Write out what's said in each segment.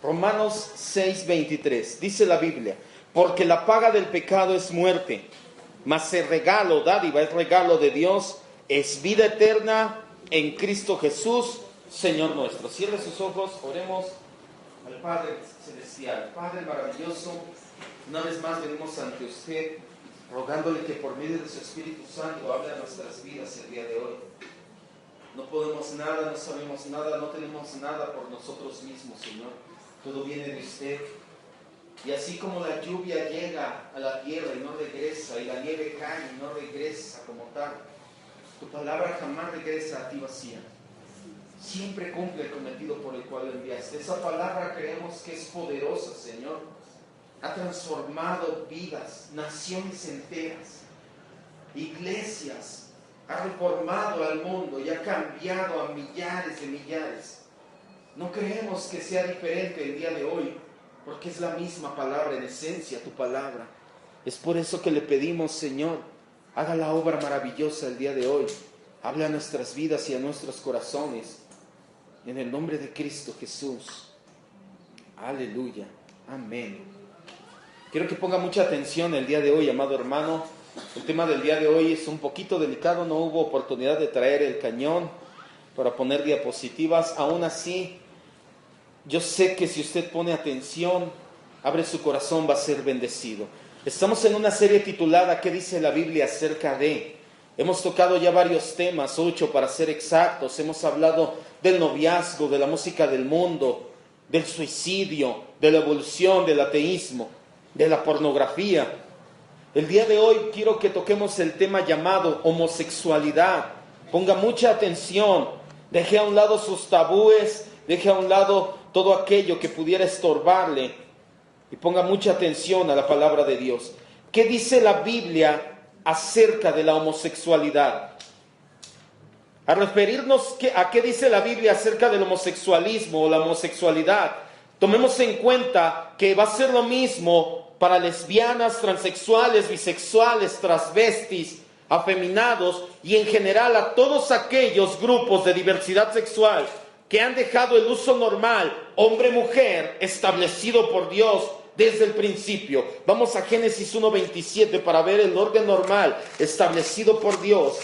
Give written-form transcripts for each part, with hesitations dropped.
Romanos 6:23, dice la Biblia, porque la paga del pecado es muerte, mas el regalo, dádiva, es regalo de Dios, es vida eterna en Cristo Jesús, Señor nuestro. Cierre sus ojos, oremos al Padre Celestial. Padre maravilloso, una vez más venimos ante usted, rogándole que por medio de su Espíritu Santo hable a nuestras vidas el día de hoy. No podemos nada, no sabemos nada, no tenemos nada por nosotros mismos, Señor. Todo viene de usted. Y así como la lluvia llega a la tierra y no regresa, y la nieve cae y no regresa como tal, tu palabra jamás regresa a ti vacía. Siempre cumple el cometido por el cual lo enviaste. Esa palabra creemos que es poderosa, Señor. Ha transformado vidas, naciones enteras, iglesias. Ha reformado al mundo y ha cambiado a millares de millares. No creemos que sea diferente el día de hoy, porque es la misma palabra en esencia, tu palabra. Es por eso que le pedimos, Señor, haga la obra maravillosa el día de hoy. Habla a nuestras vidas y a nuestros corazones. En el nombre de Cristo Jesús. Aleluya. Amén. Quiero que ponga mucha atención el día de hoy, amado hermano. El tema del día de hoy es un poquito delicado. No hubo oportunidad de traer el cañón para poner diapositivas. Aún así, yo sé que si usted pone atención, abre su corazón, va a ser bendecido. Estamos en una serie titulada ¿Qué dice la Biblia acerca de? Hemos tocado ya varios temas, 8 para ser exactos. Hemos hablado del noviazgo, de la música del mundo, del suicidio, de la evolución, del ateísmo, de la pornografía. El día de hoy quiero que toquemos el tema llamado homosexualidad. Ponga mucha atención, deje a un lado sus tabúes, deje a un lado todo aquello que pudiera estorbarle y ponga mucha atención a la palabra de Dios. ¿Qué dice la Biblia acerca de la homosexualidad? A referirnos a qué dice la Biblia acerca del homosexualismo o la homosexualidad, tomemos en cuenta que va a ser lo mismo para lesbianas, transexuales, bisexuales, transvestis, afeminados y en general a todos aquellos grupos de diversidad sexual que han dejado el uso normal, hombre-mujer, establecido por Dios desde el principio. Vamos a Génesis 1:27 para ver el orden normal establecido por Dios.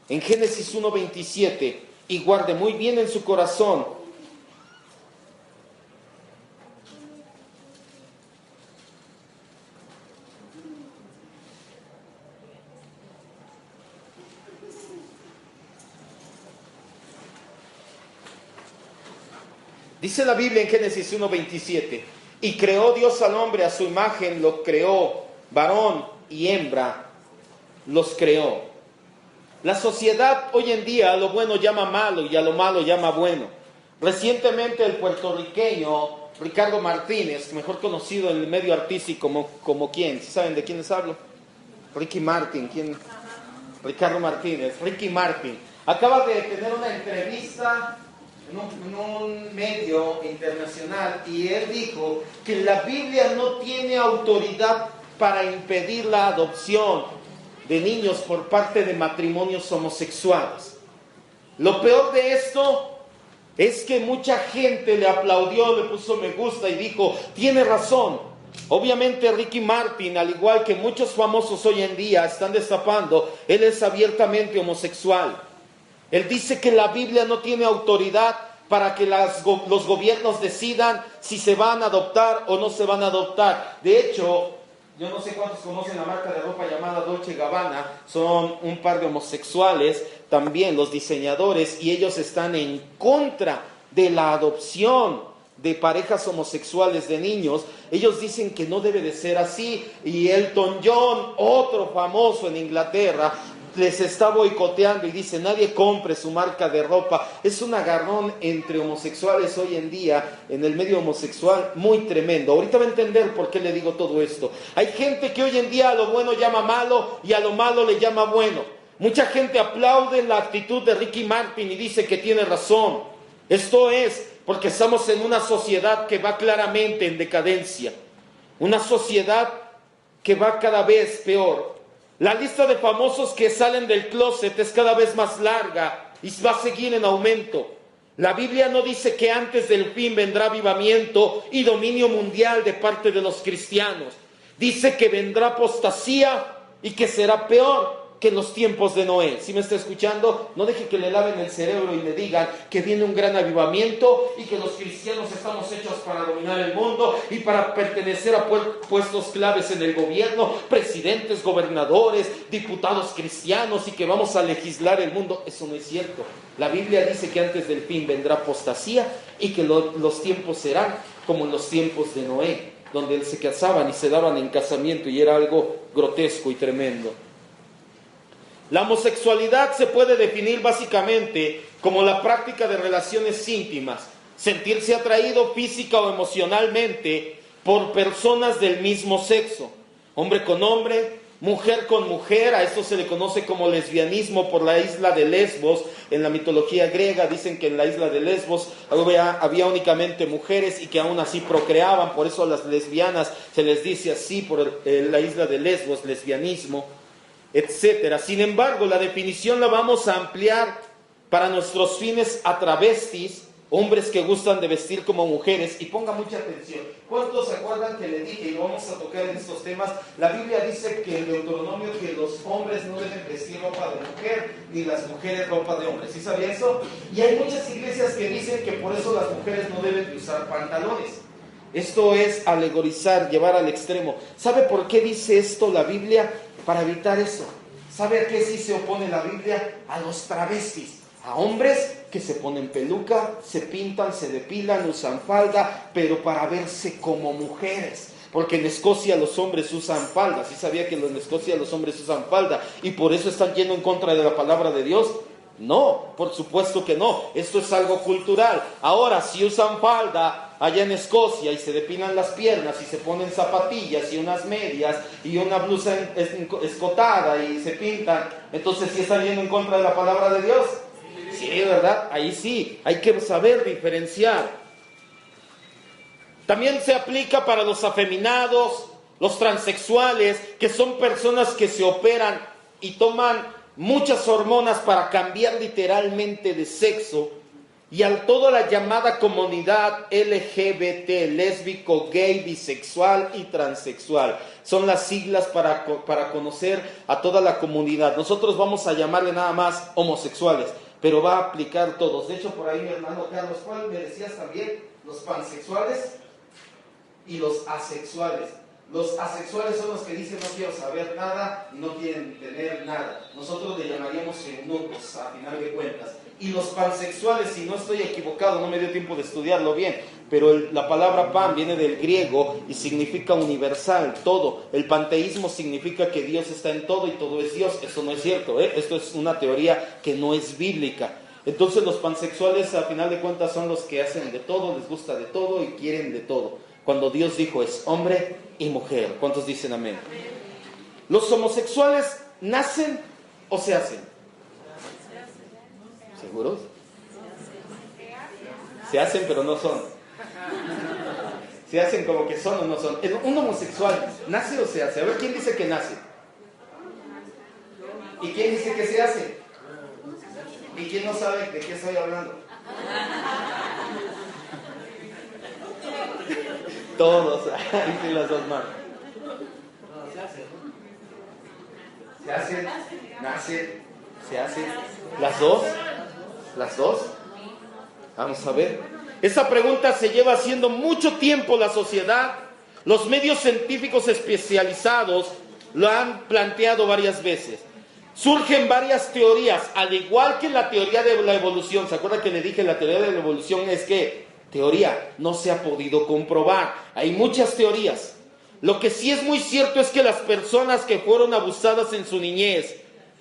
En Génesis 1:27, y guarde muy bien en su corazón. Dice la Biblia en Génesis 1:27, y creó Dios al hombre a su imagen, lo creó, varón y hembra los creó. La sociedad hoy en día a lo bueno llama malo y a lo malo llama bueno. Recientemente el puertorriqueño Ricardo Martínez, mejor conocido en el medio artístico como ¿quién? ¿Sí saben de quién les hablo? Ricky Martin, ¿quién? Ricardo Martínez, Ricky Martin. Acaba de tener una entrevista en un medio internacional y él dijo que la Biblia no tiene autoridad para impedir la adopción de niños por parte de matrimonios homosexuales. Lo peor de esto es que mucha gente le aplaudió, le puso me gusta y dijo, tiene razón. Obviamente Ricky Martin, al igual que muchos famosos hoy en día están destapando, él es abiertamente homosexual. Él dice que la Biblia no tiene autoridad para que los gobiernos decidan si se van a adoptar o no se van a adoptar. De hecho, yo no sé cuántos conocen la marca de ropa llamada Dolce & Gabbana, son un par de homosexuales, también los diseñadores, y ellos están en contra de la adopción de parejas homosexuales de niños. Ellos dicen que no debe de ser así, y Elton John, otro famoso en Inglaterra, les está boicoteando y dice, nadie compre su marca de ropa. Es un agarrón entre homosexuales hoy en día, en el medio homosexual, muy tremendo. Ahorita va a entender por qué le digo todo esto. Hay gente que hoy en día a lo bueno llama malo y a lo malo le llama bueno. Mucha gente aplaude la actitud de Ricky Martin y dice que tiene razón. Esto es porque estamos en una sociedad que va claramente en decadencia. Una sociedad que va cada vez peor. La lista de famosos que salen del closet es cada vez más larga y va a seguir en aumento. La Biblia no dice que antes del fin vendrá avivamiento y dominio mundial de parte de los cristianos. Dice que vendrá apostasía y que será peor que en los tiempos de Noé. ¿Sí me está escuchando? No deje que le laven el cerebro y le digan que viene un gran avivamiento y que los cristianos estamos hechos para dominar el mundo y para pertenecer a puestos claves en el gobierno, presidentes, gobernadores, diputados cristianos, y que vamos a legislar el mundo. Eso no es cierto. La Biblia dice que antes del fin vendrá apostasía y que los tiempos serán como en los tiempos de Noé, donde se casaban y se daban en casamiento y era algo grotesco y tremendo. La homosexualidad se puede definir básicamente como la práctica de relaciones íntimas, sentirse atraído física o emocionalmente por personas del mismo sexo, hombre con hombre, mujer con mujer. A esto se le conoce como lesbianismo por la isla de Lesbos. En la mitología griega dicen que en la isla de Lesbos había únicamente mujeres y que aún así procreaban, por eso a las lesbianas se les dice así por la isla de Lesbos, lesbianismo, etcétera. Sin embargo, la definición la vamos a ampliar para nuestros fines a travestis, hombres que gustan de vestir como mujeres. Y ponga mucha atención. ¿Cuántos se acuerdan que le dije, y lo vamos a tocar en estos temas? La Biblia dice que en Deuteronomio que los hombres no deben vestir ropa de mujer, ni las mujeres ropa de hombre. ¿Sí sabía eso? Y hay muchas iglesias que dicen que por eso las mujeres no deben de usar pantalones. Esto es alegorizar, llevar al extremo. ¿Sabe por qué dice esto la Biblia? Para evitar eso. ¿Sabe a qué sí se opone la Biblia? A los travestis, a hombres que se ponen peluca, se pintan, se depilan, usan falda, pero para verse como mujeres. Porque en Escocia los hombres usan falda. ¿Sí sabía que en Escocia los hombres usan falda? ¿Y por eso están yendo en contra de la palabra de Dios? No, por supuesto que no. Esto es algo cultural. Ahora, si usan falda allá en Escocia y se depilan las piernas y se ponen zapatillas y unas medias y una blusa escotada y se pintan, entonces ¿sí están yendo en contra de la palabra de Dios? Sí, ¿verdad? Ahí sí, hay que saber diferenciar. También se aplica para los afeminados, los transexuales, que son personas que se operan y toman muchas hormonas para cambiar literalmente de sexo, y a toda la llamada comunidad LGBT, lésbico, gay, bisexual y transexual. Son las siglas para conocer a toda la comunidad. Nosotros vamos a llamarle nada más homosexuales, pero va a aplicar todos. De hecho, por ahí mi hermano Carlos, ¿cuál me decías también? Los pansexuales y los asexuales. Los asexuales son los que dicen no quiero saber nada y no quieren tener nada. Nosotros le llamaríamos eunucos a final de cuentas. Y los pansexuales, si no estoy equivocado, no me dio tiempo de estudiarlo bien, pero la palabra pan viene del griego y significa universal, todo. El panteísmo significa que Dios está en todo y todo es Dios. Eso no es cierto, ¿eh? Esto es una teoría que no es bíblica. Entonces los pansexuales a final de cuentas son los que hacen de todo, les gusta de todo y quieren de todo. Cuando Dios dijo es hombre y mujer. ¿Cuántos dicen amén? ¿Los homosexuales nacen o se hacen? ¿Seguros? Se hacen pero no son. Se hacen como que son o no son. ¿Un homosexual nace o se hace? A ver, ¿quién dice que nace? ¿Y quién dice que se hace? ¿Y quién no sabe de qué estoy hablando? Todos, ahí sí las dos manos. Se hacen, nacen, se hacen. ¿Las dos? ¿Las dos? Vamos a ver. Esa pregunta se lleva haciendo mucho tiempo la sociedad. Los medios científicos especializados lo han planteado varias veces. Surgen varias teorías, al igual que la teoría de la evolución. ¿Se acuerdan que le dije la teoría de la evolución es que teoría no se ha podido comprobar? Hay muchas teorías. Lo que sí es muy cierto es que las personas que fueron abusadas en su niñez,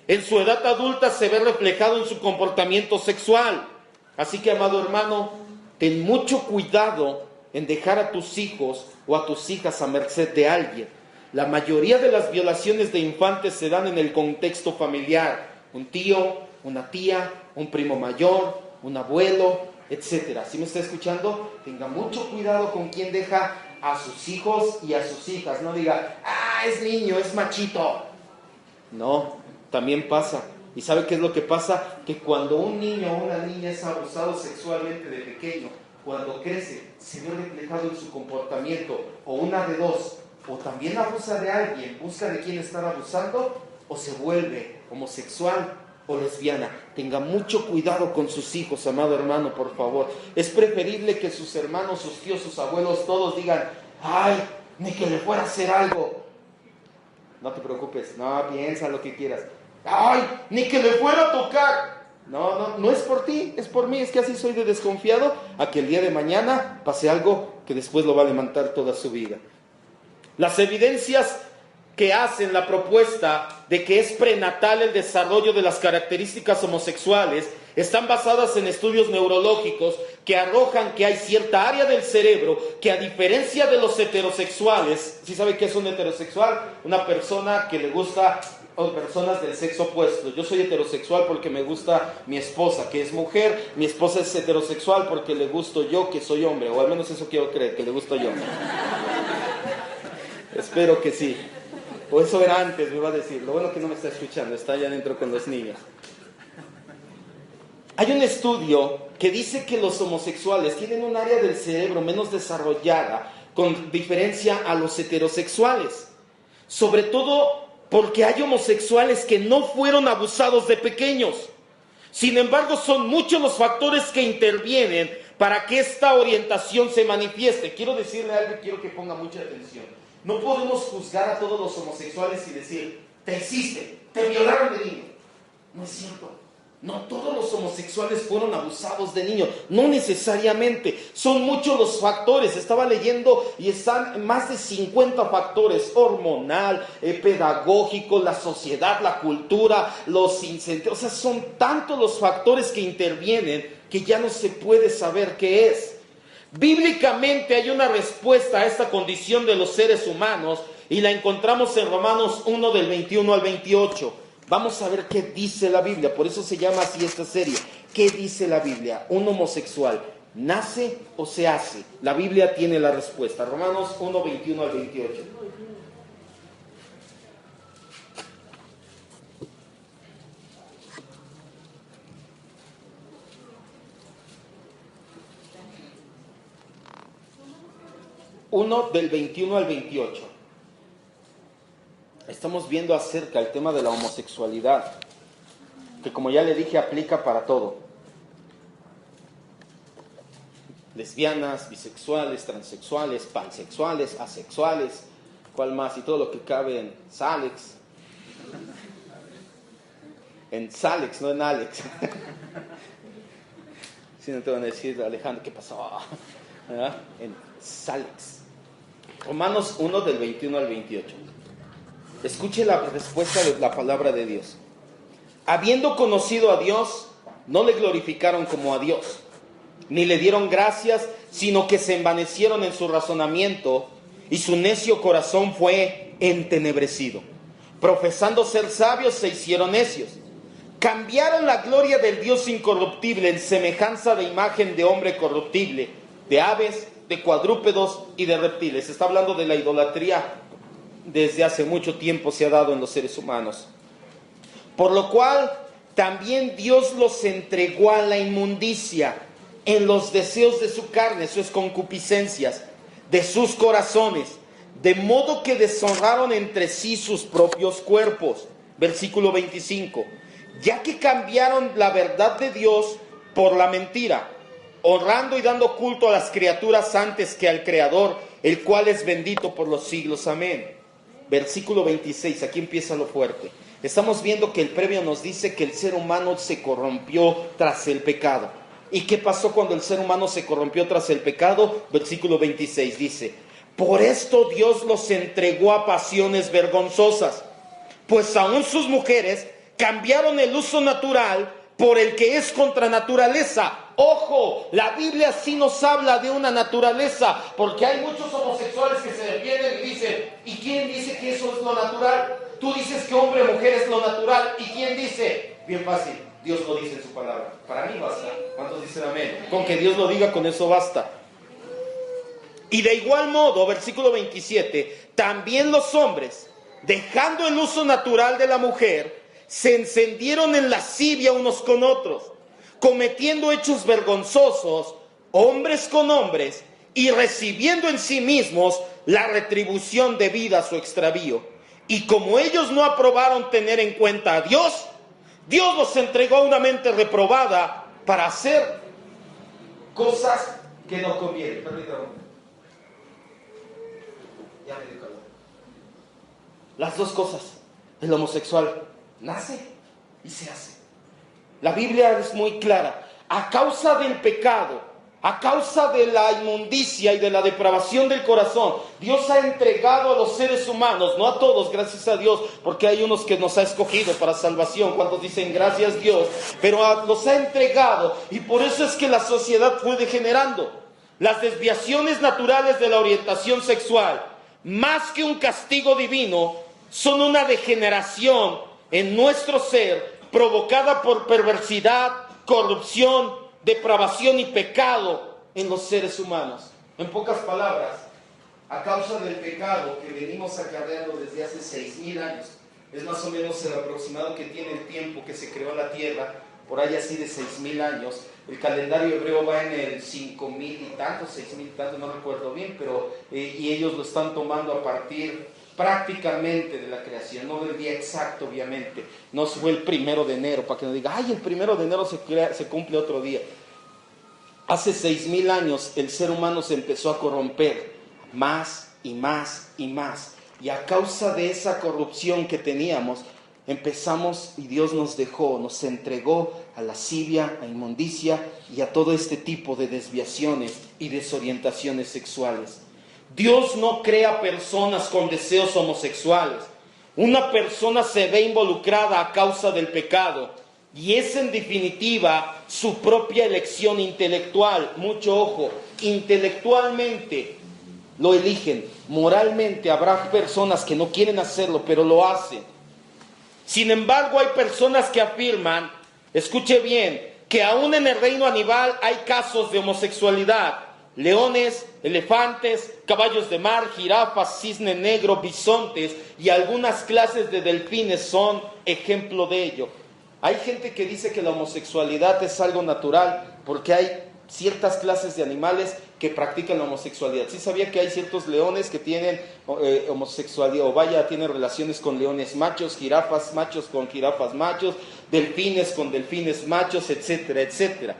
en su edad adulta se ve reflejado en su comportamiento sexual. Así que, amado hermano, ten mucho cuidado en dejar a tus hijos o a tus hijas a merced de alguien. La mayoría de las violaciones de infantes se dan en el contexto familiar. Un tío, una tía, un primo mayor, un abuelo, etcétera. ¿Sí me está escuchando? Tenga mucho cuidado con quién deja a sus hijos y a sus hijas. No diga, es niño, es machito. No, también pasa. ¿Y sabe qué es lo que pasa? Que cuando un niño o una niña es abusado sexualmente de pequeño, cuando crece, se ve reflejado en su comportamiento, o una de dos, o también abusa de alguien, busca de quién estar abusando, o se vuelve homosexual o lesbiana. Tenga mucho cuidado con sus hijos, amado hermano, por favor. Es preferible que sus hermanos, sus tíos, sus abuelos, todos digan, ay, ni que le fuera a hacer algo. No te preocupes, no, piensa lo que quieras. Ay, ni que le fuera a tocar. No es por ti, es por mí. Es que así soy de desconfiado a que el día de mañana pase algo que después lo va a levantar toda su vida. Las evidencias que hacen la propuesta de que es prenatal el desarrollo de las características homosexuales están basadas en estudios neurológicos que arrojan que hay cierta área del cerebro que, a diferencia de los heterosexuales, ¿sí sabe qué es un heterosexual? Una persona que le gusta o personas del sexo opuesto. Yo soy heterosexual porque me gusta mi esposa, que es mujer. Mi esposa es heterosexual porque le gusto yo, que soy hombre, o al menos eso quiero creer, que le gusto yo. Espero que sí. O eso era antes, me va a decir. Lo bueno que no me está escuchando, está allá adentro con los niños. Hay un estudio que dice que los homosexuales tienen un área del cerebro menos desarrollada con diferencia a los heterosexuales. Sobre todo porque hay homosexuales que no fueron abusados de pequeños. Sin embargo, son muchos los factores que intervienen para que esta orientación se manifieste. Quiero decirle algo y quiero que ponga mucha atención. No podemos juzgar a todos los homosexuales y decir, te hiciste, te violaron de niño. No es cierto. No todos los homosexuales fueron abusados de niños, no necesariamente. Son muchos los factores. Estaba leyendo y están más de 50 factores: hormonal, pedagógico, la sociedad, la cultura, los incentivos. O sea, son tantos los factores que intervienen que ya no se puede saber qué es. Bíblicamente hay una respuesta a esta condición de los seres humanos y la encontramos en Romanos 1 del 21 al 28. Vamos a ver qué dice la Biblia, por eso se llama así esta serie. ¿Qué dice la Biblia? ¿Un homosexual nace o se hace? La Biblia tiene la respuesta. Romanos 1, 21 al 28. Uno del 21 al 28. Estamos viendo acerca del tema de la homosexualidad, que como ya le dije aplica para todo. Lesbianas, bisexuales, transexuales, pansexuales, asexuales, ¿cuál más? Y todo lo que cabe en Salex. En Salex, no en Alex. Si no te van a decir, Alejandro, ¿qué pasó? ¿Verdad? En Salex. Romanos 1 del 21 al 28. Escuche la respuesta de la palabra de Dios. Habiendo conocido a Dios, no le glorificaron como a Dios, ni le dieron gracias, sino que se envanecieron en su razonamiento, y su necio corazón fue entenebrecido. Profesando ser sabios, se hicieron necios. Cambiaron la gloria del Dios incorruptible en semejanza de imagen de hombre corruptible, de aves, de cuadrúpedos y de reptiles. Está hablando de la idolatría. Desde hace mucho tiempo se ha dado en los seres humanos. Por lo cual también Dios los entregó a la inmundicia en los deseos de su carne, sus concupiscencias, de sus corazones, de modo que deshonraron entre sí sus propios cuerpos. Versículo 25. Ya que cambiaron la verdad de Dios por la mentira, honrando y dando culto a las criaturas antes que al Creador, el cual es bendito por los siglos. Amén. Versículo 26, aquí empieza lo fuerte. Estamos viendo que el previo nos dice que el ser humano se corrompió tras el pecado. ¿Y qué pasó cuando el ser humano se corrompió tras el pecado? Versículo 26 dice: por esto Dios los entregó a pasiones vergonzosas, pues aún sus mujeres cambiaron el uso natural por el que es contra naturaleza. Ojo, la Biblia sí nos habla de una naturaleza, porque hay muchos homosexuales que se defienden y dicen, ¿y quién dice que eso es lo natural? Tú dices que hombre o mujer es lo natural, ¿y quién dice? Bien fácil, Dios lo dice en su palabra. Para mí basta. ¿Cuántos dicen amén? Con que Dios lo diga, con eso basta. Y de igual modo, versículo 27, también los hombres, dejando el uso natural de la mujer, se encendieron en lascivia unos con otros, cometiendo hechos vergonzosos, hombres con hombres, y recibiendo en sí mismos la retribución debida a su extravío. Y como ellos no aprobaron tener en cuenta a Dios, Dios los entregó a una mente reprobada para hacer cosas que no convienen. Permítame. Ya me dio calor. Las dos cosas. El homosexual nace y se hace. La Biblia es muy clara. A causa del pecado, a causa de la inmundicia y de la depravación del corazón, Dios ha entregado a los seres humanos, no a todos, gracias a Dios, porque hay unos que nos ha escogido para salvación, cuando dicen gracias Dios, pero los ha entregado, y por eso es que la sociedad fue degenerando. Las desviaciones naturales de la orientación sexual, más que un castigo divino, son una degeneración en nuestro ser provocada por perversidad, corrupción, depravación y pecado en los seres humanos. En pocas palabras, a causa del pecado que venimos acarreando desde hace 6,000 años, es más o menos el aproximado que tiene el tiempo que se creó la tierra, por ahí así de 6,000 años. El calendario hebreo va en el 5,000 y tantos, 6,000 y tantos, no recuerdo bien, pero y ellos lo están tomando a partir prácticamente de la creación, no del día exacto, obviamente. No fue el 1 de enero, para que no diga, ay, el 1 de enero se cumple otro día. Hace 6,000 años el ser humano se empezó a corromper más y más y más. Y a causa de esa corrupción que teníamos, empezamos y Dios nos dejó, nos entregó a lascivia, a inmundicia y a todo este tipo de desviaciones y desorientaciones sexuales. Dios no crea personas con deseos homosexuales. Una persona se ve involucrada a causa del pecado y es en definitiva su propia elección intelectual. Mucho ojo, intelectualmente lo eligen. Moralmente habrá personas que no quieren hacerlo, pero lo hacen. Sin embargo, hay personas que afirman, escuche bien, que aún en el reino animal hay casos de homosexualidad. Leones, elefantes, caballos de mar, jirafas, cisne negro, bisontes y algunas clases de delfines son ejemplo de ello. Hay gente que dice que la homosexualidad es algo natural porque hay ciertas clases de animales que practican la homosexualidad. ¿Sí sabía que hay ciertos leones que tienen homosexualidad o tienen relaciones con leones machos, jirafas machos con jirafas machos, delfines con delfines machos, etcétera, etcétera?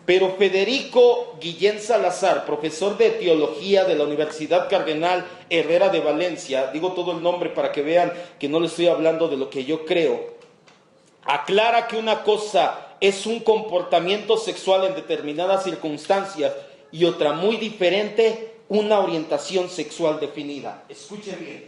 Pero Federico Guillén Salazar, profesor de teología de la Universidad Cardenal Herrera de Valencia, digo todo el nombre para que vean que no le estoy hablando de lo que yo creo, aclara que una cosa es un comportamiento sexual en determinadas circunstancias y otra muy diferente, una orientación sexual definida. Escuche bien,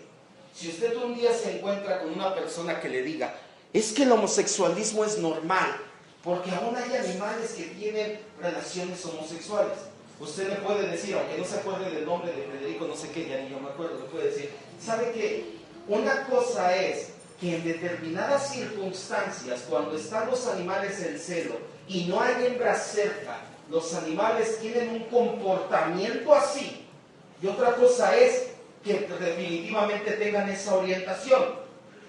si usted un día se encuentra con una persona que le diga, es que el homosexualismo es normal, porque aún hay animales que tienen relaciones homosexuales. Usted me puede decir, aunque no se acuerde del nombre de Federico, no sé qué, ya ni yo me acuerdo, le puede decir, ¿sabe qué? Una cosa es que en determinadas circunstancias, cuando están los animales en celo y no hay hembras cerca, los animales tienen un comportamiento así. Y otra cosa es que definitivamente tengan esa orientación.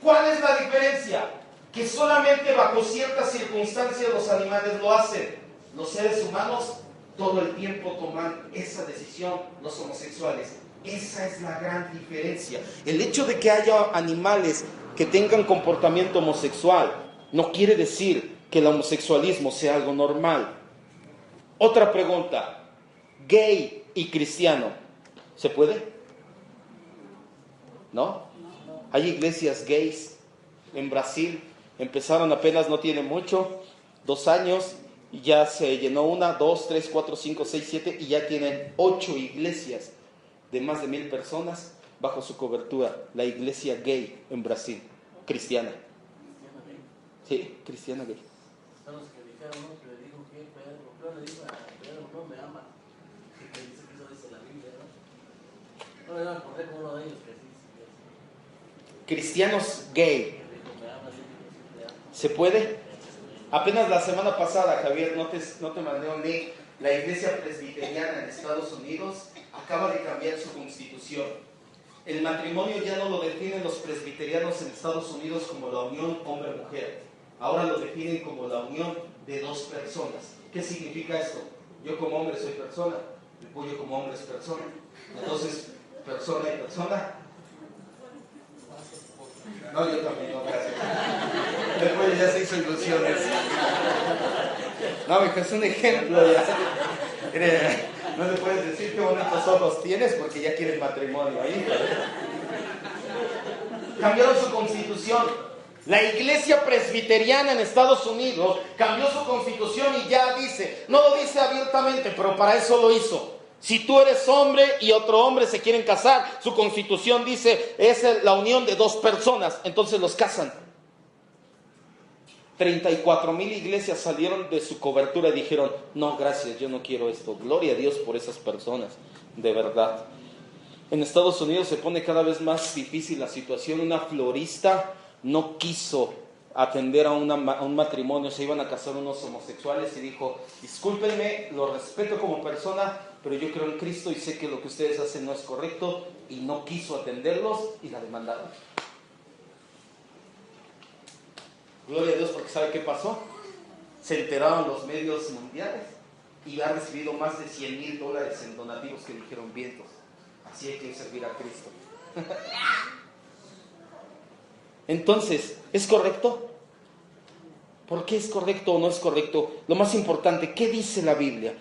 ¿Cuál es la diferencia? Que solamente bajo ciertas circunstancias los animales lo hacen. Los seres humanos todo el tiempo toman esa decisión, los homosexuales. Esa es la gran diferencia. El hecho de que haya animales que tengan comportamiento homosexual no quiere decir que el homosexualismo sea algo normal. Otra pregunta, gay y cristiano, ¿se puede? ¿No? Hay iglesias gays en Brasil. Empezaron apenas, no tiene mucho, 2 años, y ya se llenó 1, 2, 3, 4, 5, 6, 7, y ya tienen 8 iglesias de más de 1,000 personas bajo su cobertura. La iglesia gay en Brasil, cristiana. Sí, cristiana gay. Son los que dijeron, ¿no? Que le dijo que Pedro le dijo a Pedro, no me ama. Que dice que eso dice la Biblia, ¿no? No le van a poner como uno de ellos que sí. Cristianos gay. ¿Se puede? Apenas la semana pasada, Javier, no te mandé un link. La iglesia presbiteriana en Estados Unidos acaba de cambiar su constitución. El matrimonio ya no lo definen los presbiterianos en Estados Unidos como la unión hombre-mujer. ahora lo definen como la unión de dos personas. ¿Qué significa esto? Yo como hombre soy persona, el pollo como hombre es persona. Entonces, persona y persona. No, yo también, no, gracias. El pollo ya se hizo ilusiones. No, es un ejemplo ya. No le puedes decir qué bonitos ojos tienes porque ya quieres matrimonio ahí. Cambiaron su constitución. La iglesia presbiteriana en Estados Unidos cambió su constitución y ya dice, no lo dice abiertamente, pero para eso lo hizo. Si tú eres hombre y otro hombre se quieren casar, su constitución dice, es la unión de dos personas, entonces los casan. 34,000 iglesias salieron de su cobertura y dijeron, no, gracias, yo no quiero esto. Gloria a Dios por esas personas, de verdad. En Estados Unidos se pone cada vez más difícil la situación. Una florista no quiso atender a un matrimonio, se iban a casar unos homosexuales y dijo, discúlpenme, lo respeto como persona, pero yo creo en Cristo y sé que lo que ustedes hacen no es correcto, y no quiso atenderlos y la demandaron. Gloria a Dios, porque ¿sabe qué pasó? Se enteraron los medios mundiales y ha recibido más de $100,000 en donativos que dijeron vientos. Así hay que servir a Cristo. Entonces, ¿es correcto? ¿Por qué es correcto o no es correcto? Lo más importante, ¿qué dice la Biblia?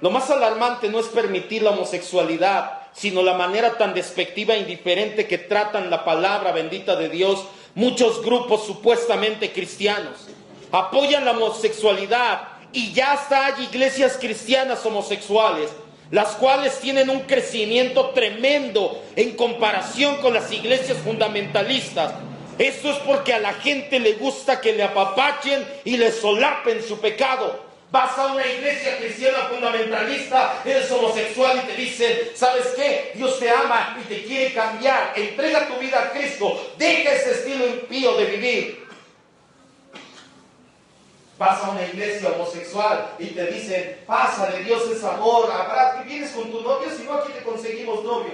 Lo más alarmante no es permitir la homosexualidad, sino la manera tan despectiva e indiferente que tratan la palabra bendita de Dios. Muchos grupos supuestamente cristianos apoyan la homosexualidad y ya hasta hay iglesias cristianas homosexuales, las cuales tienen un crecimiento tremendo en comparación con las iglesias fundamentalistas. Esto es porque a la gente le gusta que le apapachen y le solapen su pecado. Vas a una iglesia cristiana fundamentalista, eres homosexual y te dicen, ¿sabes qué? Dios te ama y te quiere cambiar. Entrega tu vida a Cristo. Deja ese estilo impío de vivir. Vas a una iglesia homosexual y te dicen, pásale, Dios es amor, habrá, vienes con tu novio, si no aquí te conseguimos novio.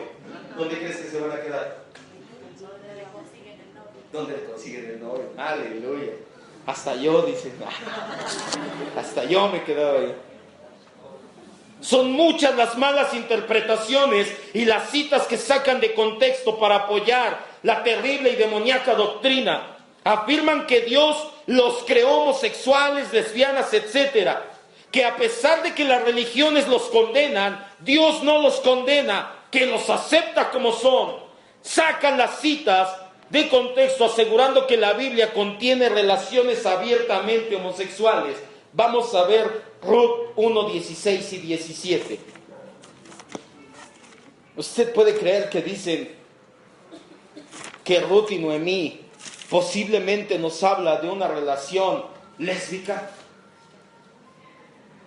¿Dónde crees que se van a quedar? ¿Dónde le consiguen el novio? Aleluya. Hasta yo, dicen, hasta yo me quedaba ahí. Son muchas las malas interpretaciones y las citas que sacan de contexto para apoyar la terrible y demoníaca doctrina. Afirman que Dios los creó homosexuales, lesbianas, etcétera. Que a pesar de que las religiones los condenan, Dios no los condena, que los acepta como son. Sacan las citas de contexto asegurando que la Biblia contiene relaciones abiertamente homosexuales. Vamos a ver Ruth 1:16 y 17. ¿Usted puede creer que dicen que Ruth y Noemí posiblemente nos habla de una relación lésbica?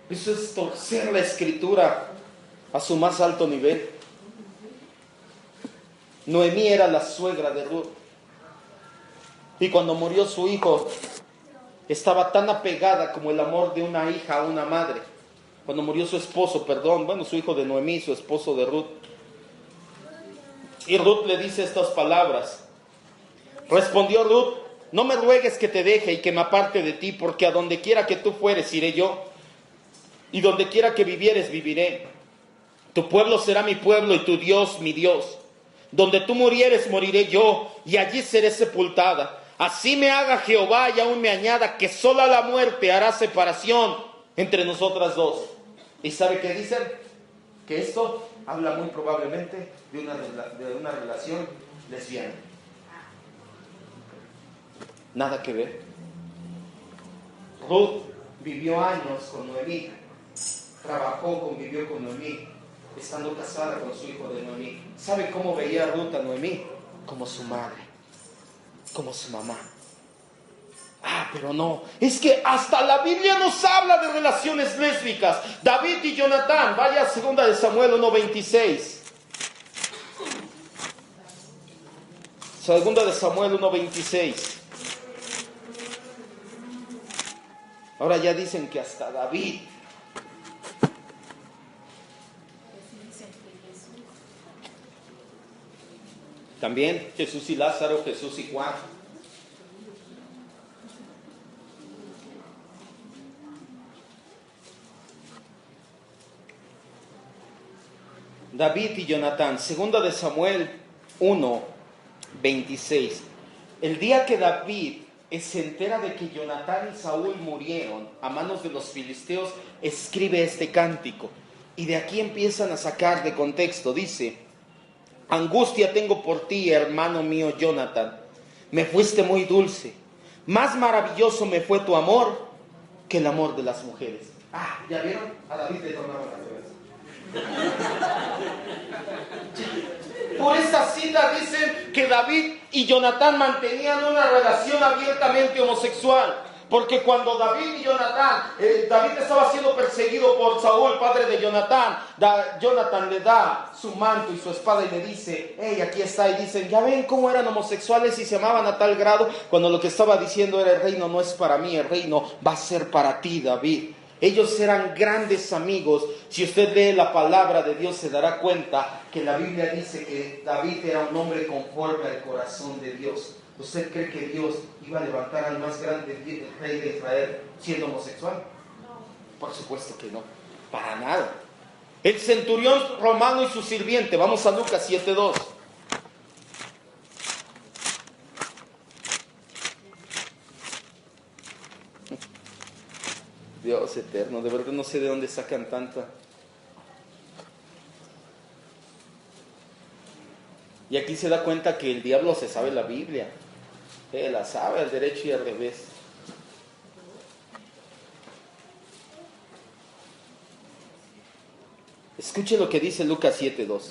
Eso es torcer la escritura a su más alto nivel. Noemí era la suegra de Ruth. Y cuando murió su hijo, estaba tan apegada como el amor de una hija a una madre. Cuando murió su esposo, su hijo de Noemí, su esposo de Ruth. Y Ruth le dice estas palabras. Respondió Ruth, no me ruegues que te deje y que me aparte de ti, porque a donde quiera que tú fueres, iré yo. Y donde quiera que vivieres, viviré. Tu pueblo será mi pueblo y tu Dios mi Dios. Donde tú murieres, moriré yo, y allí seré sepultada. Así me haga Jehová y aún me añada que sola la muerte hará separación entre nosotras dos. ¿Y sabe qué dicen? Que esto habla muy probablemente de una relación lesbiana. Nada que ver. Ruth vivió años con Noemí, convivió con Noemí, estando casada con su hijo de Noemí. ¿Sabe cómo veía Ruth a Noemí? Como su madre, como su mamá. Pero no, es que hasta la Biblia nos habla de relaciones lésbicas. David y Jonatán, vaya a 2 de Samuel 1:26. 2 de Samuel 1:26. Ahora ya dicen que hasta David. También Jesús y Lázaro, Jesús y Juan. David y Jonatán, segunda de Samuel 1:26. El día que David se entera de que Jonatán y Saúl murieron a manos de los filisteos, escribe este cántico. Y de aquí empiezan a sacar de contexto. Dice: angustia tengo por ti, hermano mío Jonatán. Me fuiste muy dulce. Más maravilloso me fue tu amor que el amor de las mujeres. ¿Ya vieron? A David le tomaron la cabeza. Por esta cita dicen que David y Jonatán mantenían una relación abiertamente homosexual. Porque cuando David y Jonatán, David estaba siendo perseguido por Saúl, padre de Jonatán, Jonatán le da su manto y su espada y le dice: hey, aquí está. Y dicen: ya ven cómo eran homosexuales y se amaban a tal grado, cuando lo que estaba diciendo era: el reino no es para mí, el reino va a ser para ti, David. Ellos eran grandes amigos. Si usted lee la palabra de Dios, se dará cuenta que la Biblia dice que David era un hombre conforme al corazón de Dios. ¿Usted cree que Dios iba a levantar al más grande rey de Israel siendo homosexual? No. Por supuesto que no, para nada. El centurión romano y su sirviente. Vamos a Lucas 7:2. Dios eterno, de verdad no sé de dónde sacan tanta. Y aquí se da cuenta que el diablo se sabe la Biblia. Él la sabe al derecho y al revés. Escuche lo que dice Lucas 7:2.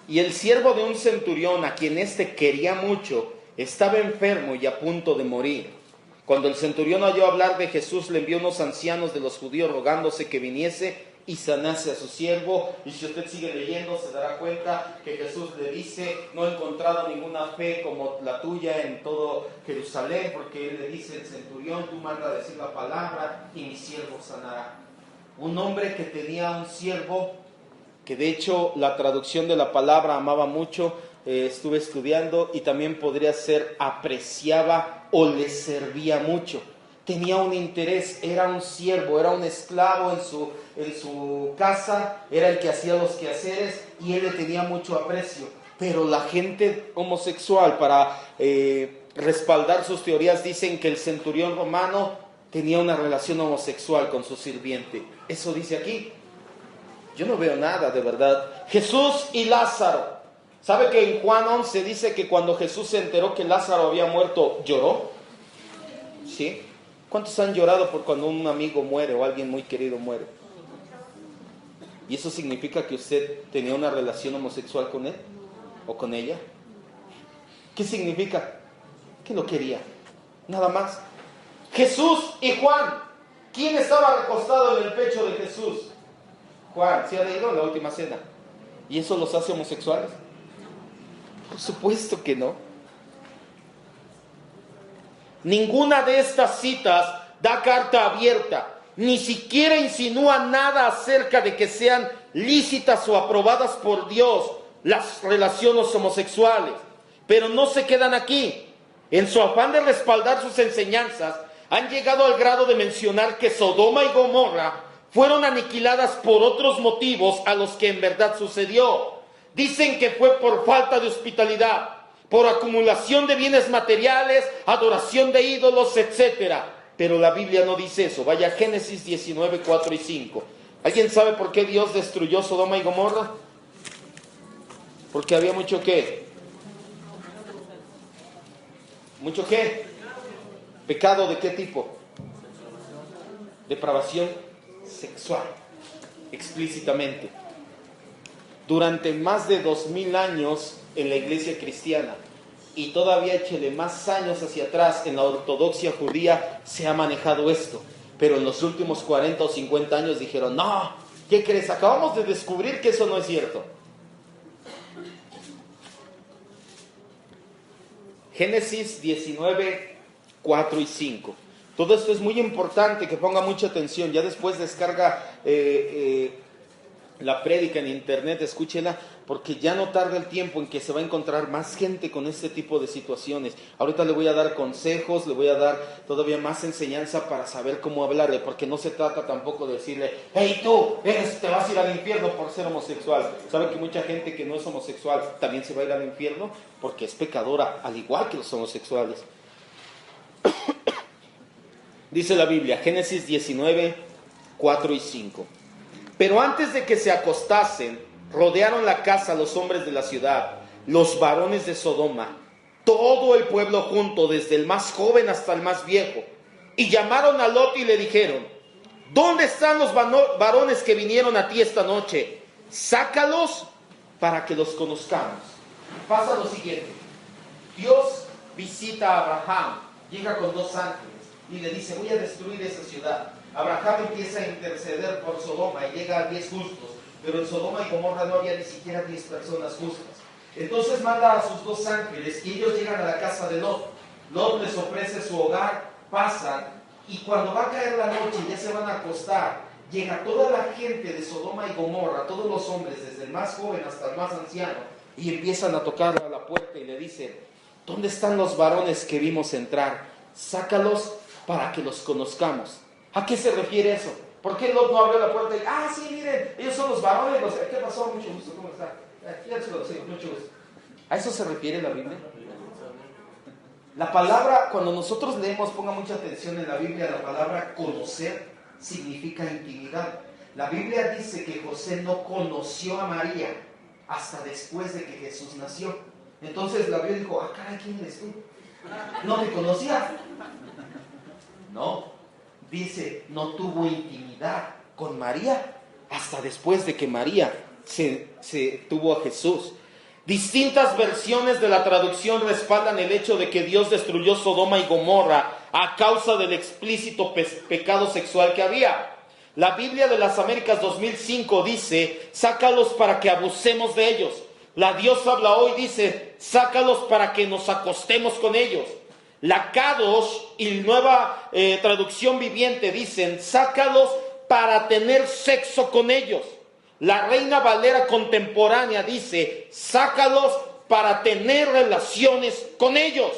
Y el siervo de un centurión, a quien éste quería mucho, estaba enfermo y a punto de morir. Cuando el centurión oyó hablar de Jesús, le envió unos ancianos de los judíos rogándose que viniese y sanase a su siervo. Y si usted sigue leyendo, se dará cuenta que Jesús le dice: no he encontrado ninguna fe como la tuya en todo Jerusalén, porque él le dice: el centurión, tú manda a decir la palabra y mi siervo sanará. Un hombre que tenía un siervo, que de hecho la traducción de la palabra amaba mucho, estuve estudiando, y también podría ser apreciaba o le servía mucho. Tenía un interés, era un siervo, era un esclavo en su casa, era el que hacía los quehaceres y él le tenía mucho aprecio. Pero la gente homosexual, para respaldar sus teorías, dicen que el centurión romano tenía una relación homosexual con su sirviente. Eso dice aquí. Yo no veo nada, de verdad. Jesús y Lázaro. ¿Sabe que en Juan 11 dice que cuando Jesús se enteró que Lázaro había muerto, lloró? ¿Sí? ¿Cuántos han llorado por cuando un amigo muere o alguien muy querido muere? ¿Y eso significa que usted tenía una relación homosexual con él o con ella? ¿Qué significa? Que lo quería, nada más. Jesús y Juan. ¿Quién estaba recostado en el pecho de Jesús? Juan. ¿Sí ha leído la última cena? ¿Y eso los hace homosexuales? Por supuesto que no. Ninguna de estas citas da carta abierta, ni siquiera insinúa nada acerca de que sean lícitas o aprobadas por Dios las relaciones homosexuales. Pero no se quedan aquí. En su afán de respaldar sus enseñanzas, han llegado al grado de mencionar que Sodoma y Gomorra fueron aniquiladas por otros motivos a los que en verdad sucedió. Dicen que fue por falta de hospitalidad, por acumulación de bienes materiales, adoración de ídolos, etc. Pero la Biblia no dice eso. Vaya a Génesis 19, 4 y 5. ¿Alguien sabe por qué Dios destruyó Sodoma y Gomorra? Porque había mucho ¿qué? ¿Mucho qué? ¿Pecado de qué tipo? Depravación sexual, explícitamente. Durante más de 2000 años en la iglesia cristiana, y todavía échele más años hacia atrás en la ortodoxia judía, se ha manejado esto. Pero en los últimos 40 o 50 años dijeron: no, ¿qué crees? Acabamos de descubrir que eso no es cierto. Génesis 19, 4 y 5. Todo esto es muy importante, que ponga mucha atención. Ya después descarga la prédica en internet, escúchela, porque ya no tarda el tiempo en que se va a encontrar más gente con este tipo de situaciones. Ahorita le voy a dar consejos, le voy a dar todavía más enseñanza para saber cómo hablarle, porque no se trata tampoco de decirle, hey tú, te vas a ir al infierno por ser homosexual. ¿Sabe que mucha gente que no es homosexual también se va a ir al infierno? Porque es pecadora, al igual que los homosexuales. Dice la Biblia, Génesis 19, 4 y 5. Pero antes de que se acostasen, rodearon la casa los hombres de la ciudad, los varones de Sodoma, todo el pueblo junto, desde el más joven hasta el más viejo. Y llamaron a Lot y le dijeron, ¿dónde están los varones que vinieron a ti esta noche? Sácalos para que los conozcamos. Pasa lo siguiente. Dios visita a Abraham, llega con 2 ángeles y le dice, voy a destruir esa ciudad. Abraham empieza a interceder por Sodoma y llega a 10 justos, pero en Sodoma y Gomorra no había ni siquiera 10 personas justas. Entonces manda a sus 2 ángeles y ellos llegan a la casa de Lot. Lot les ofrece su hogar, pasan, y cuando va a caer la noche y ya se van a acostar, llega toda la gente de Sodoma y Gomorra, todos los hombres, desde el más joven hasta el más anciano, y empiezan a tocar a la puerta y le dicen, ¿dónde están los varones que vimos entrar? Sácalos para que los conozcamos. ¿A qué se refiere eso? ¿Por qué Lot no abrió la puerta y, sí, miren, ellos son los varones, ¿qué pasó? Mucho gusto, ¿cómo está? Ya se lo decía, mucho gusto. ¿A eso se refiere la Biblia? La palabra, cuando nosotros leemos, ponga mucha atención en la Biblia, la palabra conocer significa intimidad. La Biblia dice que José no conoció a María hasta después de que Jesús nació. Entonces la Biblia dijo, caray, ¿quién eres tú? ¿No te conocía? No, dice, no tuvo intimidad con María hasta después de que María se tuvo a Jesús. Distintas versiones de la traducción respaldan el hecho de que Dios destruyó Sodoma y Gomorra a causa del explícito pecado sexual que había. La Biblia de las Américas 2005 dice, sácalos para que abusemos de ellos. La Dios habla hoy dice, sácalos para que nos acostemos con ellos. La Kadosh y Nueva Traducción Viviente dicen, sácalos para tener sexo con ellos. La Reina Valera Contemporánea dice, sácalos para tener relaciones con ellos.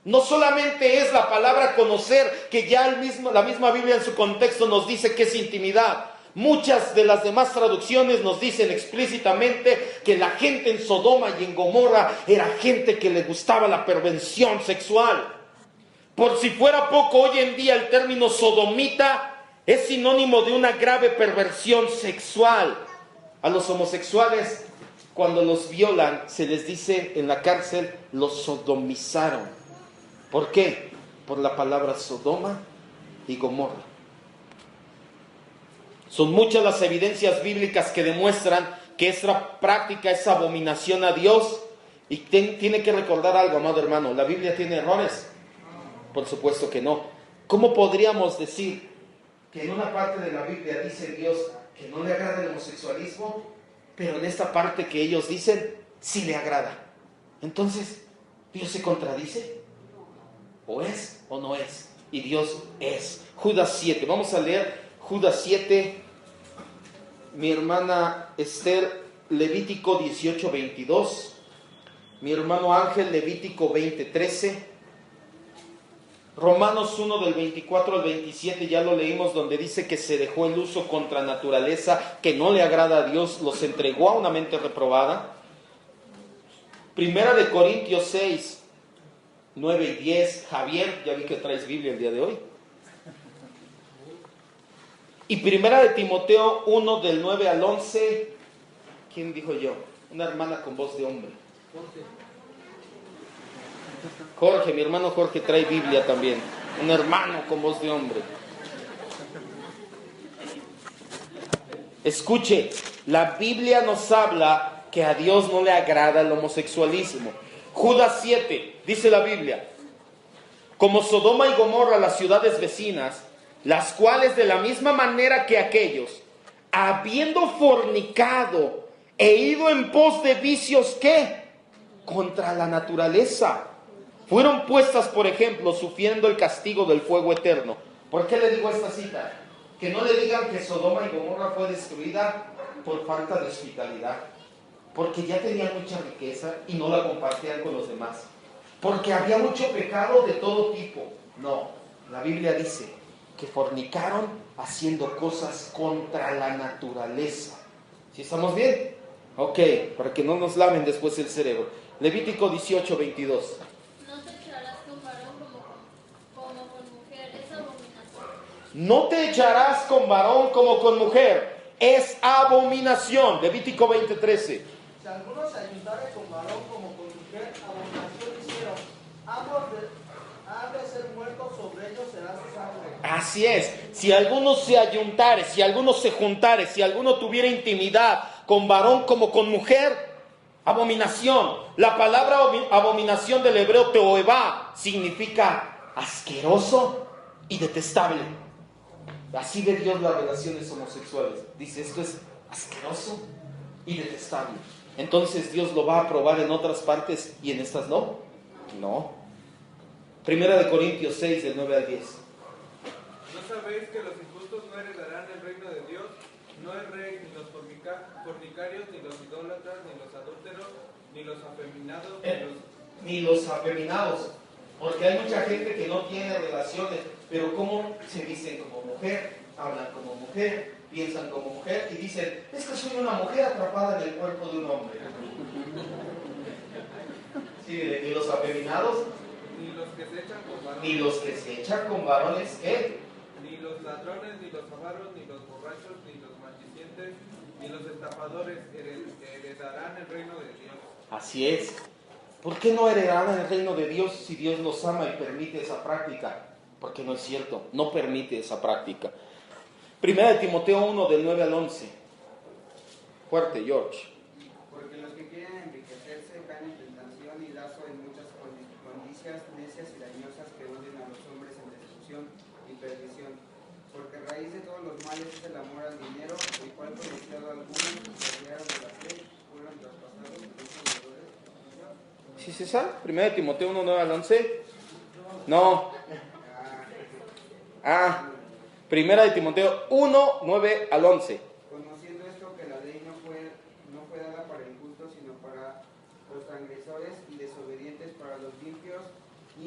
No solamente es la palabra conocer, que ya la misma Biblia en su contexto nos dice que es intimidad. Muchas de las demás traducciones nos dicen explícitamente que la gente en Sodoma y en Gomorra era gente que le gustaba la perversión sexual. Por si fuera poco, hoy en día el término sodomita es sinónimo de una grave perversión sexual. A los homosexuales, cuando los violan, se les dice en la cárcel, los sodomizaron. ¿Por qué? Por la palabra Sodoma y Gomorra. Son muchas las evidencias bíblicas que demuestran que esta práctica es abominación a Dios. Y tiene que recordar algo, amado hermano, ¿la Biblia tiene errores? Por supuesto que no. ¿Cómo podríamos decir que en una parte de la Biblia dice Dios que no le agrada el homosexualismo, pero en esta parte que ellos dicen, sí le agrada? Entonces, ¿Dios se contradice? ¿O es o no es? Y Dios es. Judas 7, vamos a leer Judas 7, mi hermana Esther, Levítico 18, 22, mi hermano Ángel, Levítico 20, 13, Romanos 1 del 24 al 27, ya lo leímos, donde dice que se dejó el uso contra naturaleza, que no le agrada a Dios, los entregó a una mente reprobada. Primera de Corintios 6, 9 y 10, Javier, ya vi que traes Biblia el día de hoy. Y primera de Timoteo 1 del 9 al 11, ¿quién dijo yo? Una hermana con voz de hombre. Jorge, mi hermano Jorge trae Biblia también. Un hermano con voz de hombre. Escuche, la Biblia nos habla que a Dios no le agrada el homosexualismo. Judas 7, dice la Biblia, como Sodoma y Gomorra, las ciudades vecinas, las cuales de la misma manera que aquellos, habiendo fornicado e ido en pos de vicios, ¿qué? Contra la naturaleza, fueron puestas, por ejemplo, sufriendo el castigo del fuego eterno. ¿Por qué le digo esta cita? Que no le digan que Sodoma y Gomorra fue destruida por falta de hospitalidad. porque ya tenían mucha riqueza y no la compartían con los demás, porque había mucho pecado de todo tipo. No, la Biblia dice que fornicaron haciendo cosas contra la naturaleza. ¿Sí estamos bien? Ok, para que no nos laven después el cerebro. Levítico 18:22. No te echarás con varón como con mujer, es abominación. No te echarás con varón como con mujer, es abominación. Levítico 20:13. Si alguno se ayuntare con varón como con mujer, abominación hicieron. Ambos han de ser muertos, sobre ellos será su sangre. Así es, si alguno se ayuntare, si alguno se juntare, si alguno tuviera intimidad con varón como con mujer, abominación. La palabra abominación del hebreo teoebá significa asqueroso y detestable. Así ve Dios las relaciones homosexuales. Dice, esto es asqueroso y detestable. Entonces Dios lo va a aprobar en otras partes y en estas no. No. Primera de Corintios 6, del 9 al 10. ¿No sabéis que los injustos no heredarán el reino de Dios? No el rey, ni los fornicarios, ni los idólatras, ni los adúlteros, ni los afeminados, Ni los afeminados. Porque hay mucha gente que no tiene relaciones, pero ¿cómo se dicen como mujer? Hablan como mujer, piensan como mujer y dicen, es que soy una mujer atrapada en el cuerpo de un hombre. Sí, ni los afeminados, ni los que se echan con varones, ni los que se echan con varones, ¿qué? ni los ladrones, ni los avaros, ni los borrachos, ni los maldicientes, ni los estafadores heredarán el reino de Dios. Así es. ¿Por qué no heredarán el reino de Dios si Dios los ama y permite esa práctica? Porque no es cierto, no permite esa práctica. Primera de Timoteo 1, del 9 al 11. Fuerte, George. Porque los que quieren enriquecerse caen en tentación y lazo en muchas codicias necias y dañosas que hunden a los hombres en destrucción y perdición. Porque raíz de todos los males es el amor al dinero, el cual conocido algunos se olvidaron de la fe, fueron traspasados por los deudores. ¿Sí, César? Primera de Timoteo 1, 9 al 11. No. Primera de Timoteo 1, 9 al 11. Conociendo esto, que la ley no fue dada para el injusto, sino para los transgresores y desobedientes, para los limpios,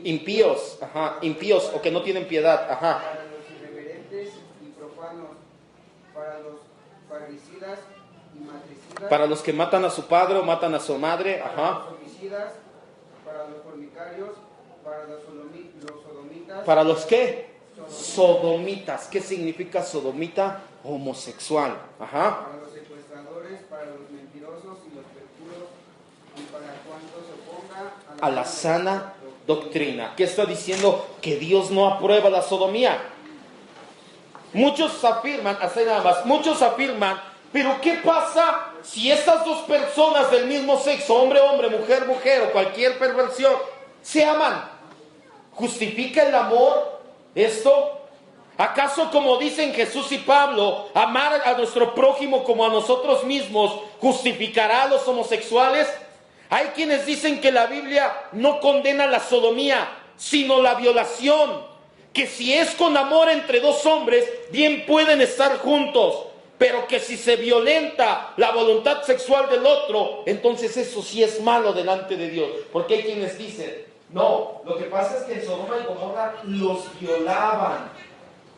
Impíos, impíos o que no tienen piedad, para los irreverentes y profanos, para los parricidas y matricidas, para los que matan a su padre o matan a su madre, para los homicidas, para los fornicarios, para los sodomitas, ¿para los qué? Sodomitas. ¿Qué significa sodomita? Homosexual, para los secuestradores, para los mentirosos y los perjuros, y para cuantos se oponga a la sana doctrina. ¿Qué está diciendo? Que Dios no aprueba la sodomía. Muchos afirman, así nada más, muchos afirman, pero ¿qué pasa si estas dos personas del mismo sexo, hombre, hombre, mujer, mujer, o cualquier perversión, se aman? ¿Justifica el amor esto? ¿Acaso, como dicen Jesús y Pablo, amar a nuestro prójimo como a nosotros mismos justificará a los homosexuales? Hay quienes dicen que la Biblia no condena la sodomía, sino la violación. Que si es con amor entre dos hombres, bien pueden estar juntos. Pero que si se violenta la voluntad sexual del otro, entonces eso sí es malo delante de Dios. Porque hay quienes dicen, no, lo que pasa es que en Sodoma y Gomorra los violaban.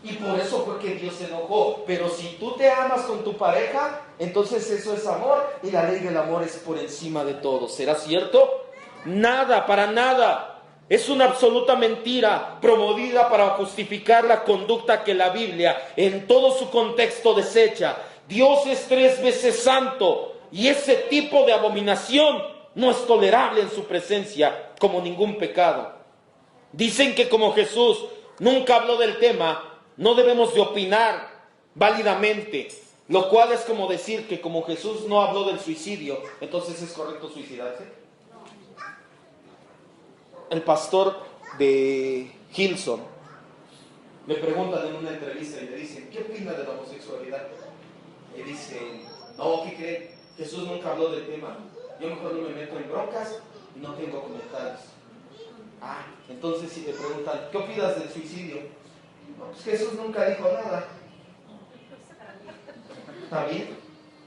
Y por eso fue que Dios se enojó. Pero si tú te amas con tu pareja, entonces eso es amor. Y la ley del amor es por encima de todo. ¿Será cierto? Nada, para nada. Es una absoluta mentira promovida para justificar la conducta que la Biblia en todo su contexto desecha. Dios es 3 veces santo y ese tipo de abominación no es tolerable en su presencia como ningún pecado. Dicen que como Jesús nunca habló del tema, no debemos de opinar válidamente, lo cual es como decir que como Jesús no habló del suicidio, entonces es correcto suicidarse. El pastor de Hillsong le preguntan en una entrevista y le dicen, ¿qué opina de la homosexualidad? Y dicen, no, ¿qué creen? Jesús nunca habló del tema. Yo mejor no me meto en broncas y no tengo comentarios. Entonces si le preguntan, ¿qué opinas del suicidio? No, pues Jesús nunca dijo nada. ¿Está bien?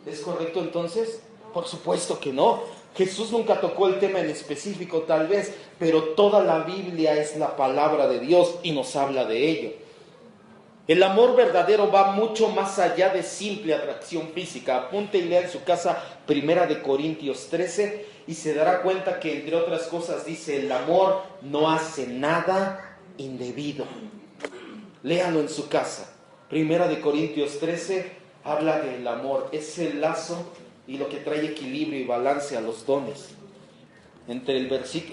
¿Es correcto entonces? Por supuesto que no. Jesús nunca tocó el tema en específico tal vez, pero toda la Biblia es la palabra de Dios y nos habla de ello. El amor verdadero va mucho más allá de simple atracción física. Apunte y lea en su casa 1 Corintios 13 y se dará cuenta que entre otras cosas dice: el amor no hace nada indebido. Léalo en su casa. 1 Corintios 13 habla del amor, es el lazo y lo que trae equilibrio y balance a los dones. Entre el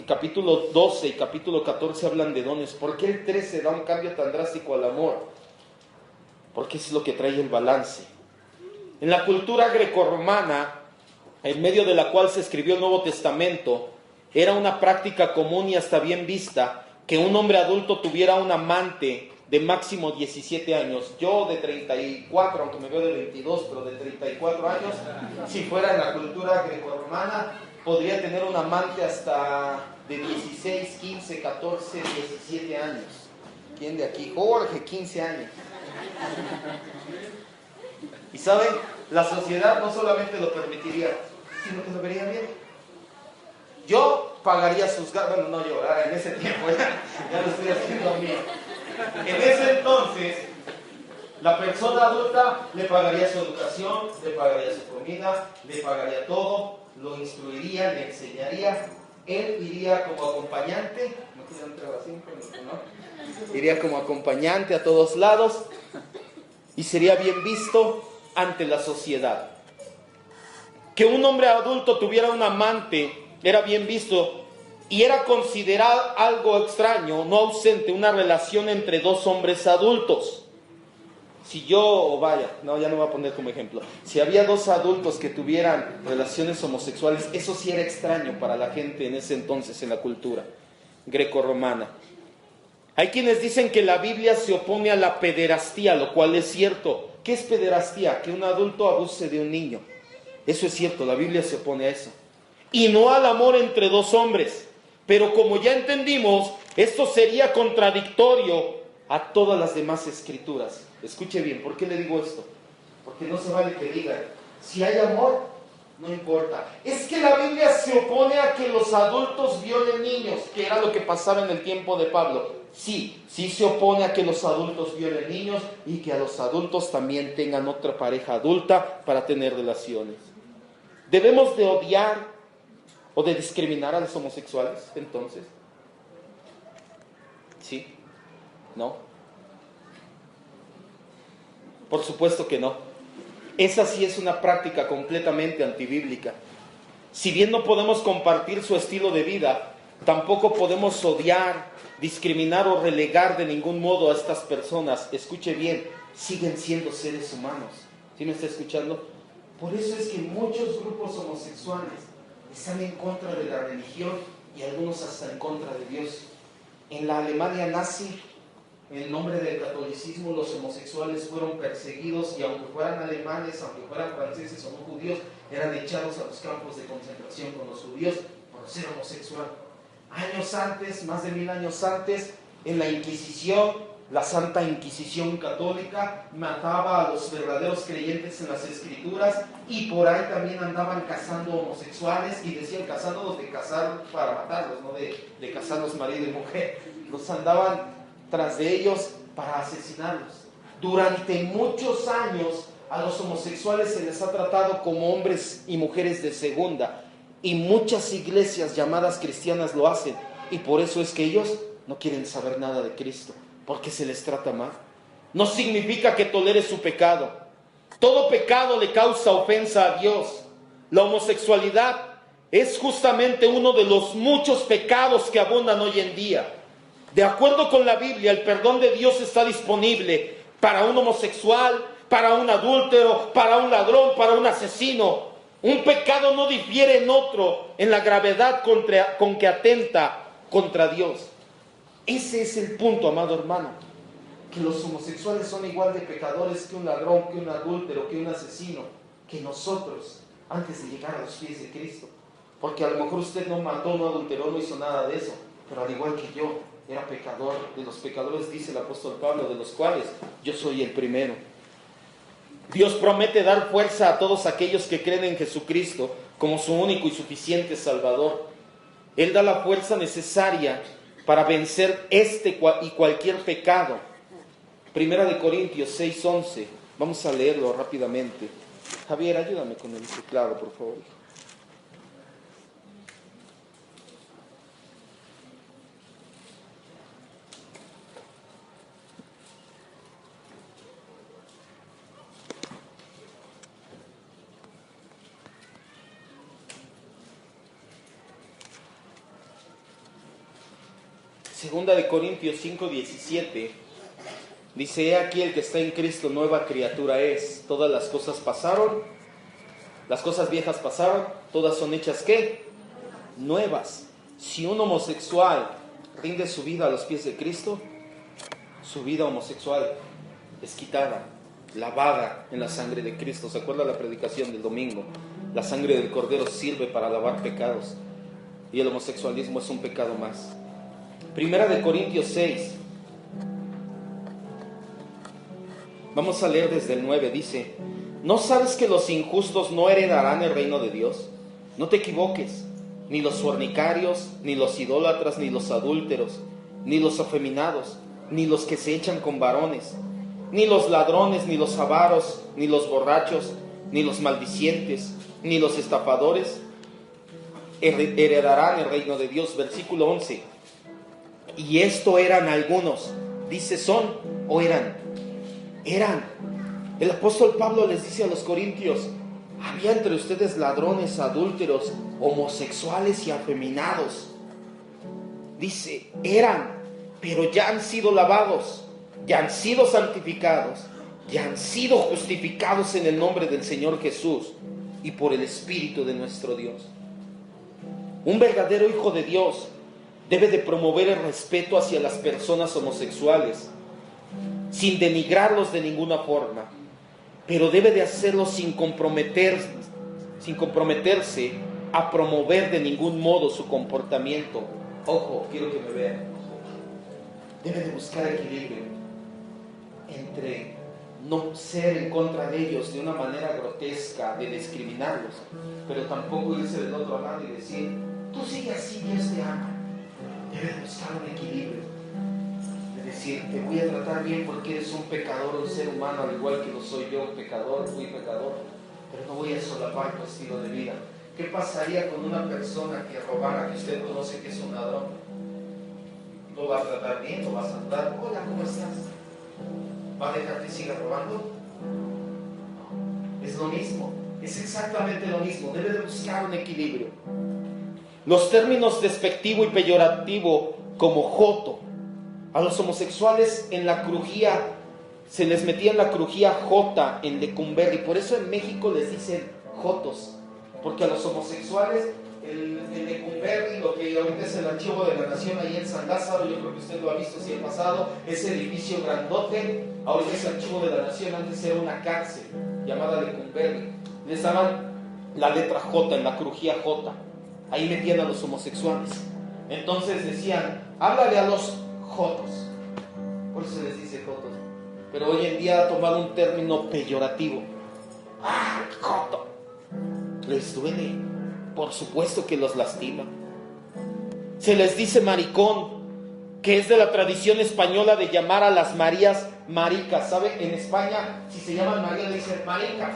capítulo 12 y capítulo 14 hablan de dones. ¿Por qué el 13 da un cambio tan drástico al amor? Porque es lo que trae el balance. En la cultura grecorromana, en medio de la cual se escribió el Nuevo Testamento, era una práctica común y hasta bien vista que un hombre adulto tuviera un amante de máximo 17 años. Yo de 34, aunque me veo de 22, pero de 34 años, si fuera en la cultura grecorromana, podría tener un amante hasta de 16, 15, 14, 17 años. ¿Quién de aquí? Jorge, 15 años. Y saben, la sociedad no solamente lo permitiría, sino que lo vería bien. Yo pagaría sus gastos, bueno, no yo, en ese tiempo, ya lo estoy haciendo a mí. En ese entonces, la persona adulta le pagaría su educación, le pagaría su comida, le pagaría todo, lo instruiría, le enseñaría. Él iría como acompañante, iría como acompañante a todos lados y sería bien visto ante la sociedad. Que un hombre adulto tuviera un amante era bien visto y era considerado algo extraño, no ausente, una relación entre dos hombres adultos. Si yo, ya no voy a poner como ejemplo, si había dos adultos que tuvieran relaciones homosexuales, eso sí era extraño para la gente en ese entonces en la cultura grecorromana. Hay quienes dicen que la Biblia se opone a la pederastía, lo cual es cierto. ¿Qué es pederastía? Que un adulto abuse de un niño. Eso es cierto, la Biblia se opone a eso. Y no al amor entre dos hombres. Pero como ya entendimos, esto sería contradictorio a todas las demás escrituras. Escuche bien, ¿por qué le digo esto? Porque no se vale que digan, si hay amor, no importa. Es que la Biblia se opone a que los adultos violen niños, que era lo que pasaba en el tiempo de Pablo. Sí se opone a que los adultos violen niños y que a los adultos también tengan otra pareja adulta para tener relaciones. ¿Debemos de odiar o de discriminar a los homosexuales entonces? ¿Sí? ¿No? Por supuesto que no. Esa sí es una práctica completamente antibíblica. Si bien no podemos compartir su estilo de vida, tampoco podemos odiar, discriminar o relegar de ningún modo a estas personas. Escuche bien, siguen siendo seres humanos. ¿Sí me está escuchando? Por eso es que muchos grupos homosexuales están en contra de la religión y algunos hasta en contra de Dios. En la Alemania nazi, en nombre del catolicismo, los homosexuales fueron perseguidos y aunque fueran alemanes, aunque fueran franceses o no judíos, eran echados a los campos de concentración con los judíos por ser homosexual. Años antes, más de 1000 años antes, en la Inquisición, la Santa Inquisición católica mataba a los verdaderos creyentes en las Escrituras y por ahí también andaban cazando homosexuales y decían cazándolos de cazar para matarlos, no de cazarlos marido y mujer. Los andaban tras de ellos para asesinarlos. Durante muchos años a los homosexuales se les ha tratado como hombres y mujeres de segunda y muchas iglesias llamadas cristianas lo hacen y por eso es que ellos no quieren saber nada de Cristo, porque se les trata mal. No significa que tolere su pecado. Todo pecado le causa ofensa a Dios. La homosexualidad es justamente uno de los muchos pecados que abundan hoy en día. De acuerdo con la Biblia, el perdón de Dios está disponible para un homosexual, para un adúltero, para un ladrón, para un asesino. Un pecado no difiere en otro en la gravedad con que atenta contra Dios. Ese es el punto, amado hermano, que los homosexuales son igual de pecadores que un ladrón, que un adúltero, que un asesino, que nosotros, antes de llegar a los pies de Cristo. Porque a lo mejor usted no mató, no adulteró, no hizo nada de eso, pero al igual que yo, era pecador. De los pecadores, dice el apóstol Pablo, de los cuales yo soy el primero. Dios promete dar fuerza a todos aquellos que creen en Jesucristo como su único y suficiente Salvador. Él da la fuerza necesaria para vencer este y cualquier pecado. Primera de Corintios 6:11. Vamos a leerlo rápidamente. Javier, ayúdame con el teclado, por favor. Segunda de Corintios 5:17 dice: he aquí el que está en Cristo, nueva criatura es. Todas las cosas pasaron, las cosas viejas pasaron, todas son hechas ¿qué? Nuevas. Si un homosexual rinde su vida a los pies de Cristo, su vida homosexual es quitada, lavada en la sangre de Cristo. ¿Se acuerda la predicación del domingo? La sangre del Cordero sirve para lavar pecados, y el homosexualismo es un pecado más. Primera de Corintios 6. Vamos a leer desde el 9. Dice: ¿no sabes que los injustos no heredarán el reino de Dios? No te equivoques. Ni los fornicarios, ni los idólatras, ni los adúlteros, ni los afeminados, ni los que se echan con varones, ni los ladrones, ni los avaros, ni los borrachos, ni los maldicientes, ni los estafadores heredarán el reino de Dios. Versículo 11. Y esto eran algunos. Dice son o eran. Eran. El apóstol Pablo les dice a los corintios: había entre ustedes ladrones, adúlteros, homosexuales y afeminados. Dice, eran, pero ya han sido lavados, ya han sido santificados, ya han sido justificados en el nombre del Señor Jesús y por el Espíritu de nuestro Dios. Un verdadero hijo de Dios debe de promover el respeto hacia las personas homosexuales, sin denigrarlos de ninguna forma, pero debe de hacerlo sin comprometerse a promover de ningún modo su comportamiento. Ojo, quiero que me vean. Debe de buscar equilibrio entre no ser en contra de ellos de una manera grotesca, de discriminarlos, pero tampoco irse del otro lado y decir, tú sigue así, Dios te ama. Debe de buscar un equilibrio, de decir, te voy a tratar bien porque eres un pecador, un ser humano, al igual que lo soy yo, un pecador, fui pecador, pero no voy a solapar tu estilo de vida. ¿Qué pasaría con una persona que robara, que usted conoce que es un ladrón? ¿Lo va a tratar bien? ¿Lo va a saludar? Hola, ¿cómo estás? ¿Va a dejar que siga robando? No. Es lo mismo, es exactamente lo mismo. Debe de buscar un equilibrio. Los términos despectivo y peyorativo como joto, a los homosexuales en la crujía, se les metía en la crujía jota en Lecumberri. Por eso en México les dicen jotos, porque a los homosexuales en Lecumberri, lo que ahorita es el Archivo de la Nación ahí en San Lázaro, yo creo que usted lo ha visto si ha pasado, ese edificio grandote, ahorita es el Archivo de la Nación, antes era una cárcel llamada Lecumberri. Les daban la letra J en la crujía J, ahí metían a los homosexuales. Entonces decían, háblale a los jotos, por eso se les dice jotos, pero hoy en día ha tomado un término peyorativo. ¡Ah, joto! Les duele, por supuesto que los lastima. Se les dice maricón, que es de la tradición española de llamar a las Marías maricas. ¿Sabe? En España, si se llaman María, le dicen marica.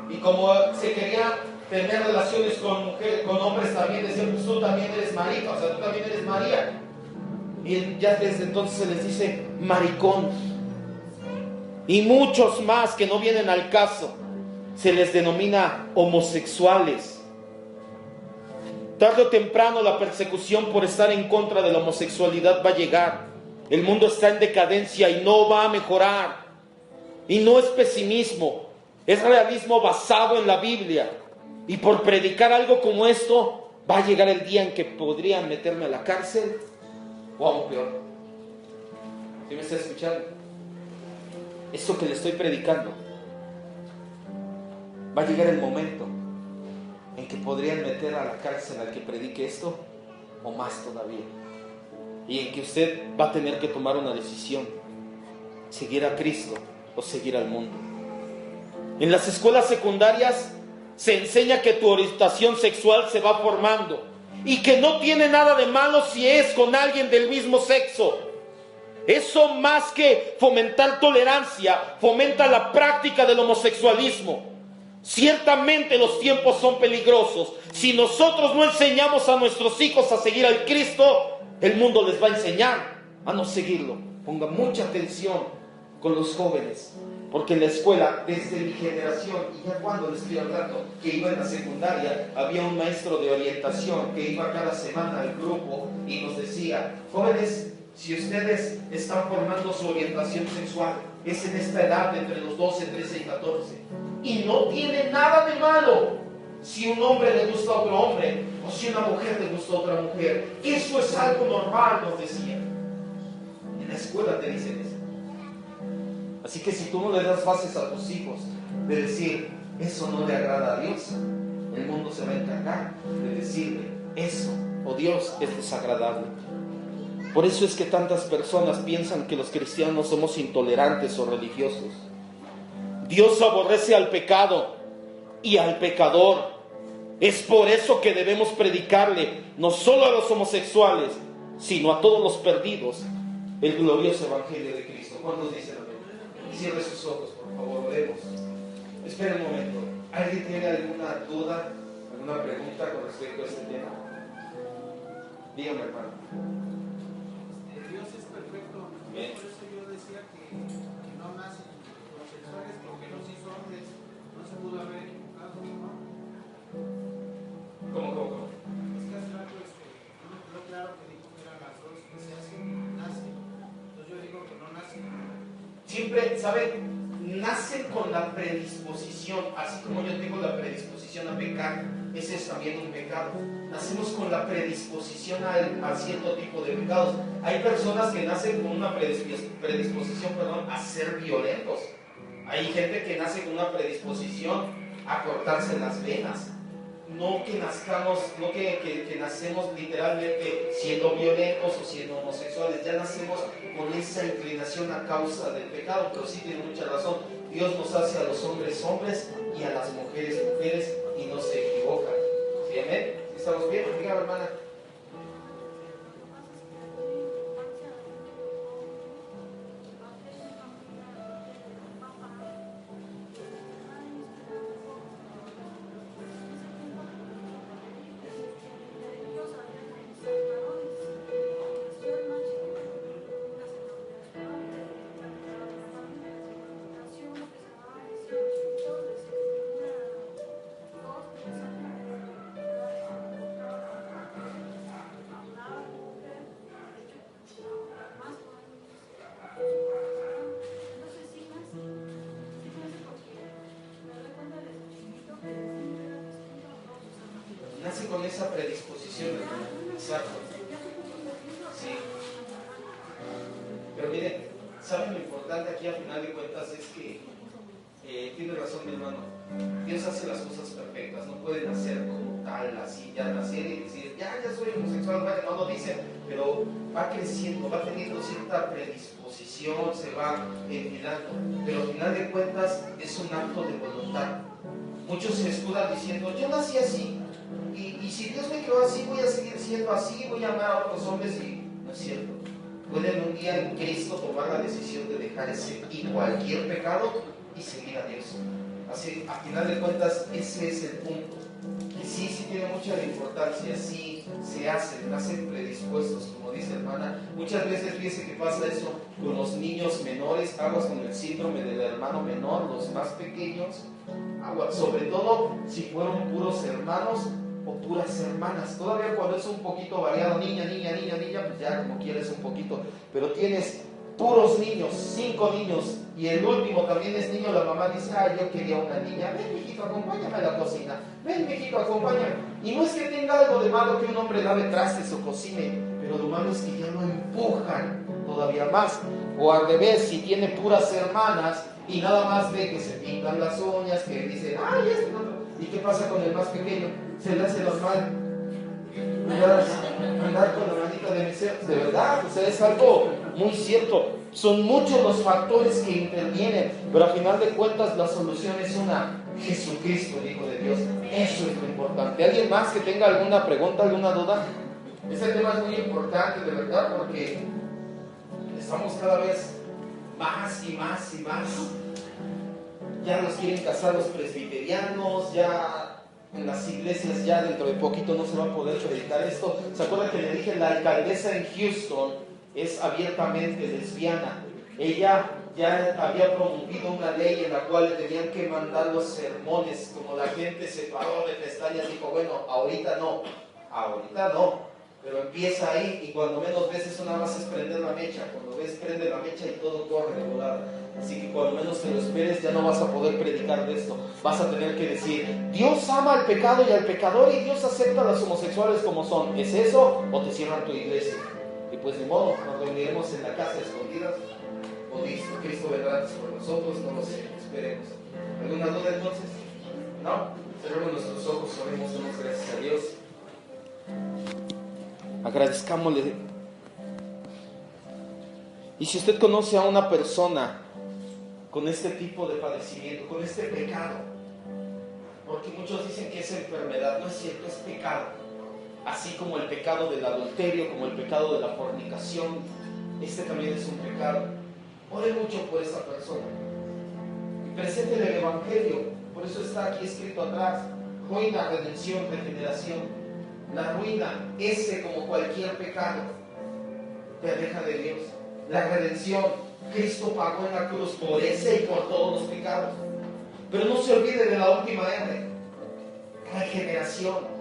Y como se querían tener relaciones con mujeres, con hombres también, decían, pues tú también eres marica, o sea, tú también eres María. Y ya desde entonces se les dice maricón. Y muchos más que no vienen al caso, se les denomina homosexuales. Tarde o temprano la persecución por estar en contra de la homosexualidad va a llegar. El mundo está en decadencia y no va a mejorar. Y no es pesimismo, es realismo basado en la Biblia. Y por predicar algo como esto, va a llegar el día en que podrían meterme a la cárcel o aún peor. ¿Sí me está escuchando? Esto que le estoy predicando, va a llegar el momento en que podrían meter a la cárcel al que predique esto, o más todavía. Y en que usted va a tener que tomar una decisión: seguir a Cristo o seguir al mundo. En las escuelas secundarias se enseña que tu orientación sexual se va formando y que no tiene nada de malo si es con alguien del mismo sexo. Eso, más que fomentar tolerancia, fomenta la práctica del homosexualismo. Ciertamente los tiempos son peligrosos. Si nosotros no enseñamos a nuestros hijos a seguir al Cristo, el mundo les va a enseñar a no seguirlo. Ponga mucha atención con los jóvenes, porque en la escuela, desde mi generación, y ya cuando les estoy hablando, que iba en la secundaria, había un maestro de orientación que iba cada semana al grupo y nos decía: jóvenes, si ustedes están formando su orientación sexual, es en esta edad, entre los 12, 13 y 14, y no tiene nada de malo si un hombre le gusta a otro hombre, o si una mujer le gusta a otra mujer. Eso es algo normal, nos decía. En la escuela te dicen eso. Así que si tú no le das bases a tus hijos de decir, eso no le agrada a Dios, el mundo se va a encargar de decirle, eso, o Dios, es desagradable. Por eso es que tantas personas piensan que los cristianos somos intolerantes o religiosos. Dios aborrece al pecado y al pecador. Es por eso que debemos predicarle, no solo a los homosexuales, sino a todos los perdidos, el glorioso evangelio de Cristo. ¿Cuántos dicen amén? Cierre sus ojos, por favor, oremos. Espera un momento. ¿Alguien tiene alguna duda, alguna pregunta con respecto a este tema? Dígame, hermano. Dios es perfecto. Bien. Por eso yo decía que no nacen homosexuales porque los hizo hombres. No se pudo haber equivocado, ¿no? ¿Cómo? Es que hace rato no quedó claro que dijo que eran las dos que se hacen, nacen. Entonces yo digo que no nacen. Siempre, ¿saben? Nacen con la predisposición, así como yo tengo la predisposición a pecar, ese es también un pecado. Nacemos con la predisposición a cierto tipo de pecados. Hay personas que nacen con una predisposición, a ser violentos. Hay gente que nace con una predisposición a cortarse las venas. No que nazcamos, no que nacemos literalmente siendo violentos o siendo homosexuales. Ya nacemos con esa inclinación a causa del pecado. Pero sí tiene mucha razón. Dios nos hace a los hombres hombres y a las mujeres mujeres, y no se equivoca. ¿Sí, amén? ¿Sí estamos bien? Dígame, hermana. Nace con esa predisposición, exacto. Sí. Pero miren, ¿saben lo importante aquí al final de cuentas? Es que tiene razón mi hermano. Dios hace las cosas perfectas, no pueden hacer como tal, así, ya nacer y decir, ya soy homosexual, vaya, no lo dicen, pero va creciendo, va teniendo cierta predisposición, se va enfilando, pero al final de cuentas es un acto de voluntad. Muchos se escudan diciendo, yo nací así, y si Dios me creó así, voy a seguir siendo así, voy a amar a otros hombres, y no es cierto. Pueden un día en Cristo tomar la decisión de dejar ese y cualquier pecado y seguir a Dios. Así, a final de cuentas, ese es el punto. Y sí tiene mucha importancia, sí se hacen, nacen predispuestos, como dice hermana. Muchas veces fíjese que pasa eso con los niños menores, aguas con el síndrome del hermano menor, los más pequeños, aguas, sobre todo si fueron puros hermanos o puras hermanas. Todavía cuando es un poquito variado, niña, pues ya como quieres un poquito, pero tienes puros niños, 5 niños, y el último también es niño, la mamá dice, yo quería una niña, ven mijito, acompáñame a la cocina, ven mijito, acompáñame. Y no es que tenga algo de malo que un hombre lave trastes o cocine, pero lo malo es que ya lo empujan todavía más. O al revés, si tiene puras hermanas y nada más ve que se pintan las uñas, que dicen, esto, ¿y qué pasa con el más pequeño? Se le hace normal andar con la manita de mesero, de verdad, o sea, es algo muy cierto. Son muchos los factores que intervienen, pero a final de cuentas la solución es una: Jesucristo, el Hijo de Dios. Eso es lo importante. ¿Alguien más que tenga alguna pregunta, alguna duda? Este tema es muy importante, de verdad, porque estamos cada vez más y más y más. Ya nos quieren casar los presbiterianos, ya en las iglesias ya dentro de poquito no se va a poder predicar esto. ¿Se acuerdan que le dije? La alcaldesa en Houston es abiertamente lesbiana. Ella ya había promovido una ley en la cual le tenían que mandar los sermones. Como la gente se paró de pestañas, dijo: bueno, ahorita no, pero empieza ahí, y cuando menos veces una más es prender la mecha. Cuando ves, prende la mecha y todo corre de volada. Así que cuando menos te lo esperes, ya no vas a poder predicar de esto. Vas a tener que decir: Dios ama al pecado y al pecador, y Dios acepta a los homosexuales como son. ¿Es eso o te cierran tu iglesia? Y pues ni modo, nos reuniremos en la casa escondidas, o listo, Cristo vendrá antes por nosotros, no lo sé, esperemos. ¿Alguna duda entonces? ¿No? Cerremos nuestros ojos, oremos, demos gracias a Dios. Agradezcámosle. Y si usted conoce a una persona con este tipo de padecimiento, con este pecado, porque muchos dicen que es enfermedad, no es cierto, es pecado. Así como el pecado del adulterio, como el pecado de la fornicación, este también es un pecado. Ore mucho por esa persona y preséntele el Evangelio. Por eso está aquí escrito atrás: ruina, redención, regeneración. La ruina, ese como cualquier pecado, te aleja de Dios. La redención, Cristo pagó en la cruz por ese y por todos los pecados. Pero no se olvide de la última R: regeneración.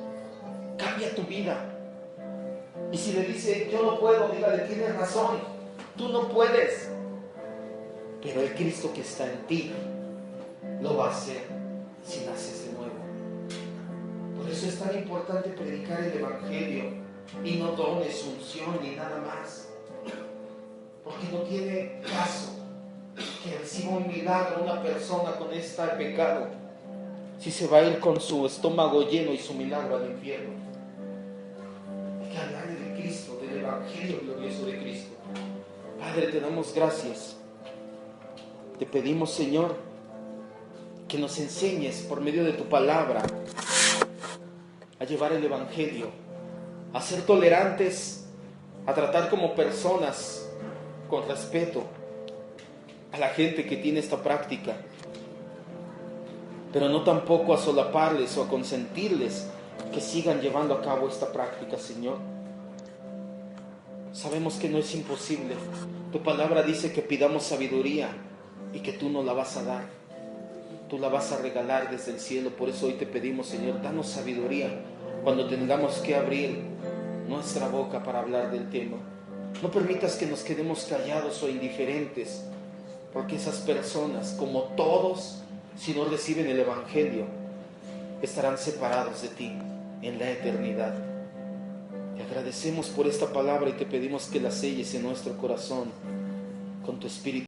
Cambia tu vida. Y si le dice: yo no puedo, dígale: tienes razón, tú no puedes, pero el Cristo que está en ti lo va a hacer si naces de nuevo. Por eso es tan importante predicar el Evangelio y no dones, unción ni nada más, porque no tiene caso que reciba un milagro una persona con este pecado si se va a ir con su estómago lleno y su milagro al infierno. Hay que hablarle de Cristo, del Evangelio glorioso de Cristo. Padre, te damos gracias. Te pedimos, Señor, que nos enseñes por medio de tu palabra a llevar el Evangelio, a ser tolerantes, a tratar como personas con respeto a la gente que tiene esta práctica, pero no tampoco a solaparles o a consentirles que sigan llevando a cabo esta práctica, Señor. Sabemos que no es imposible. Tu palabra dice que pidamos sabiduría y que tú nos la vas a dar. Tú la vas a regalar desde el cielo. Por eso hoy te pedimos, Señor, danos sabiduría cuando tengamos que abrir nuestra boca para hablar del tema. No permitas que nos quedemos callados o indiferentes, porque esas personas, como todos, si no reciben el Evangelio, estarán separados de ti en la eternidad. Te agradecemos por esta palabra y te pedimos que la selles en nuestro corazón con tu Espíritu.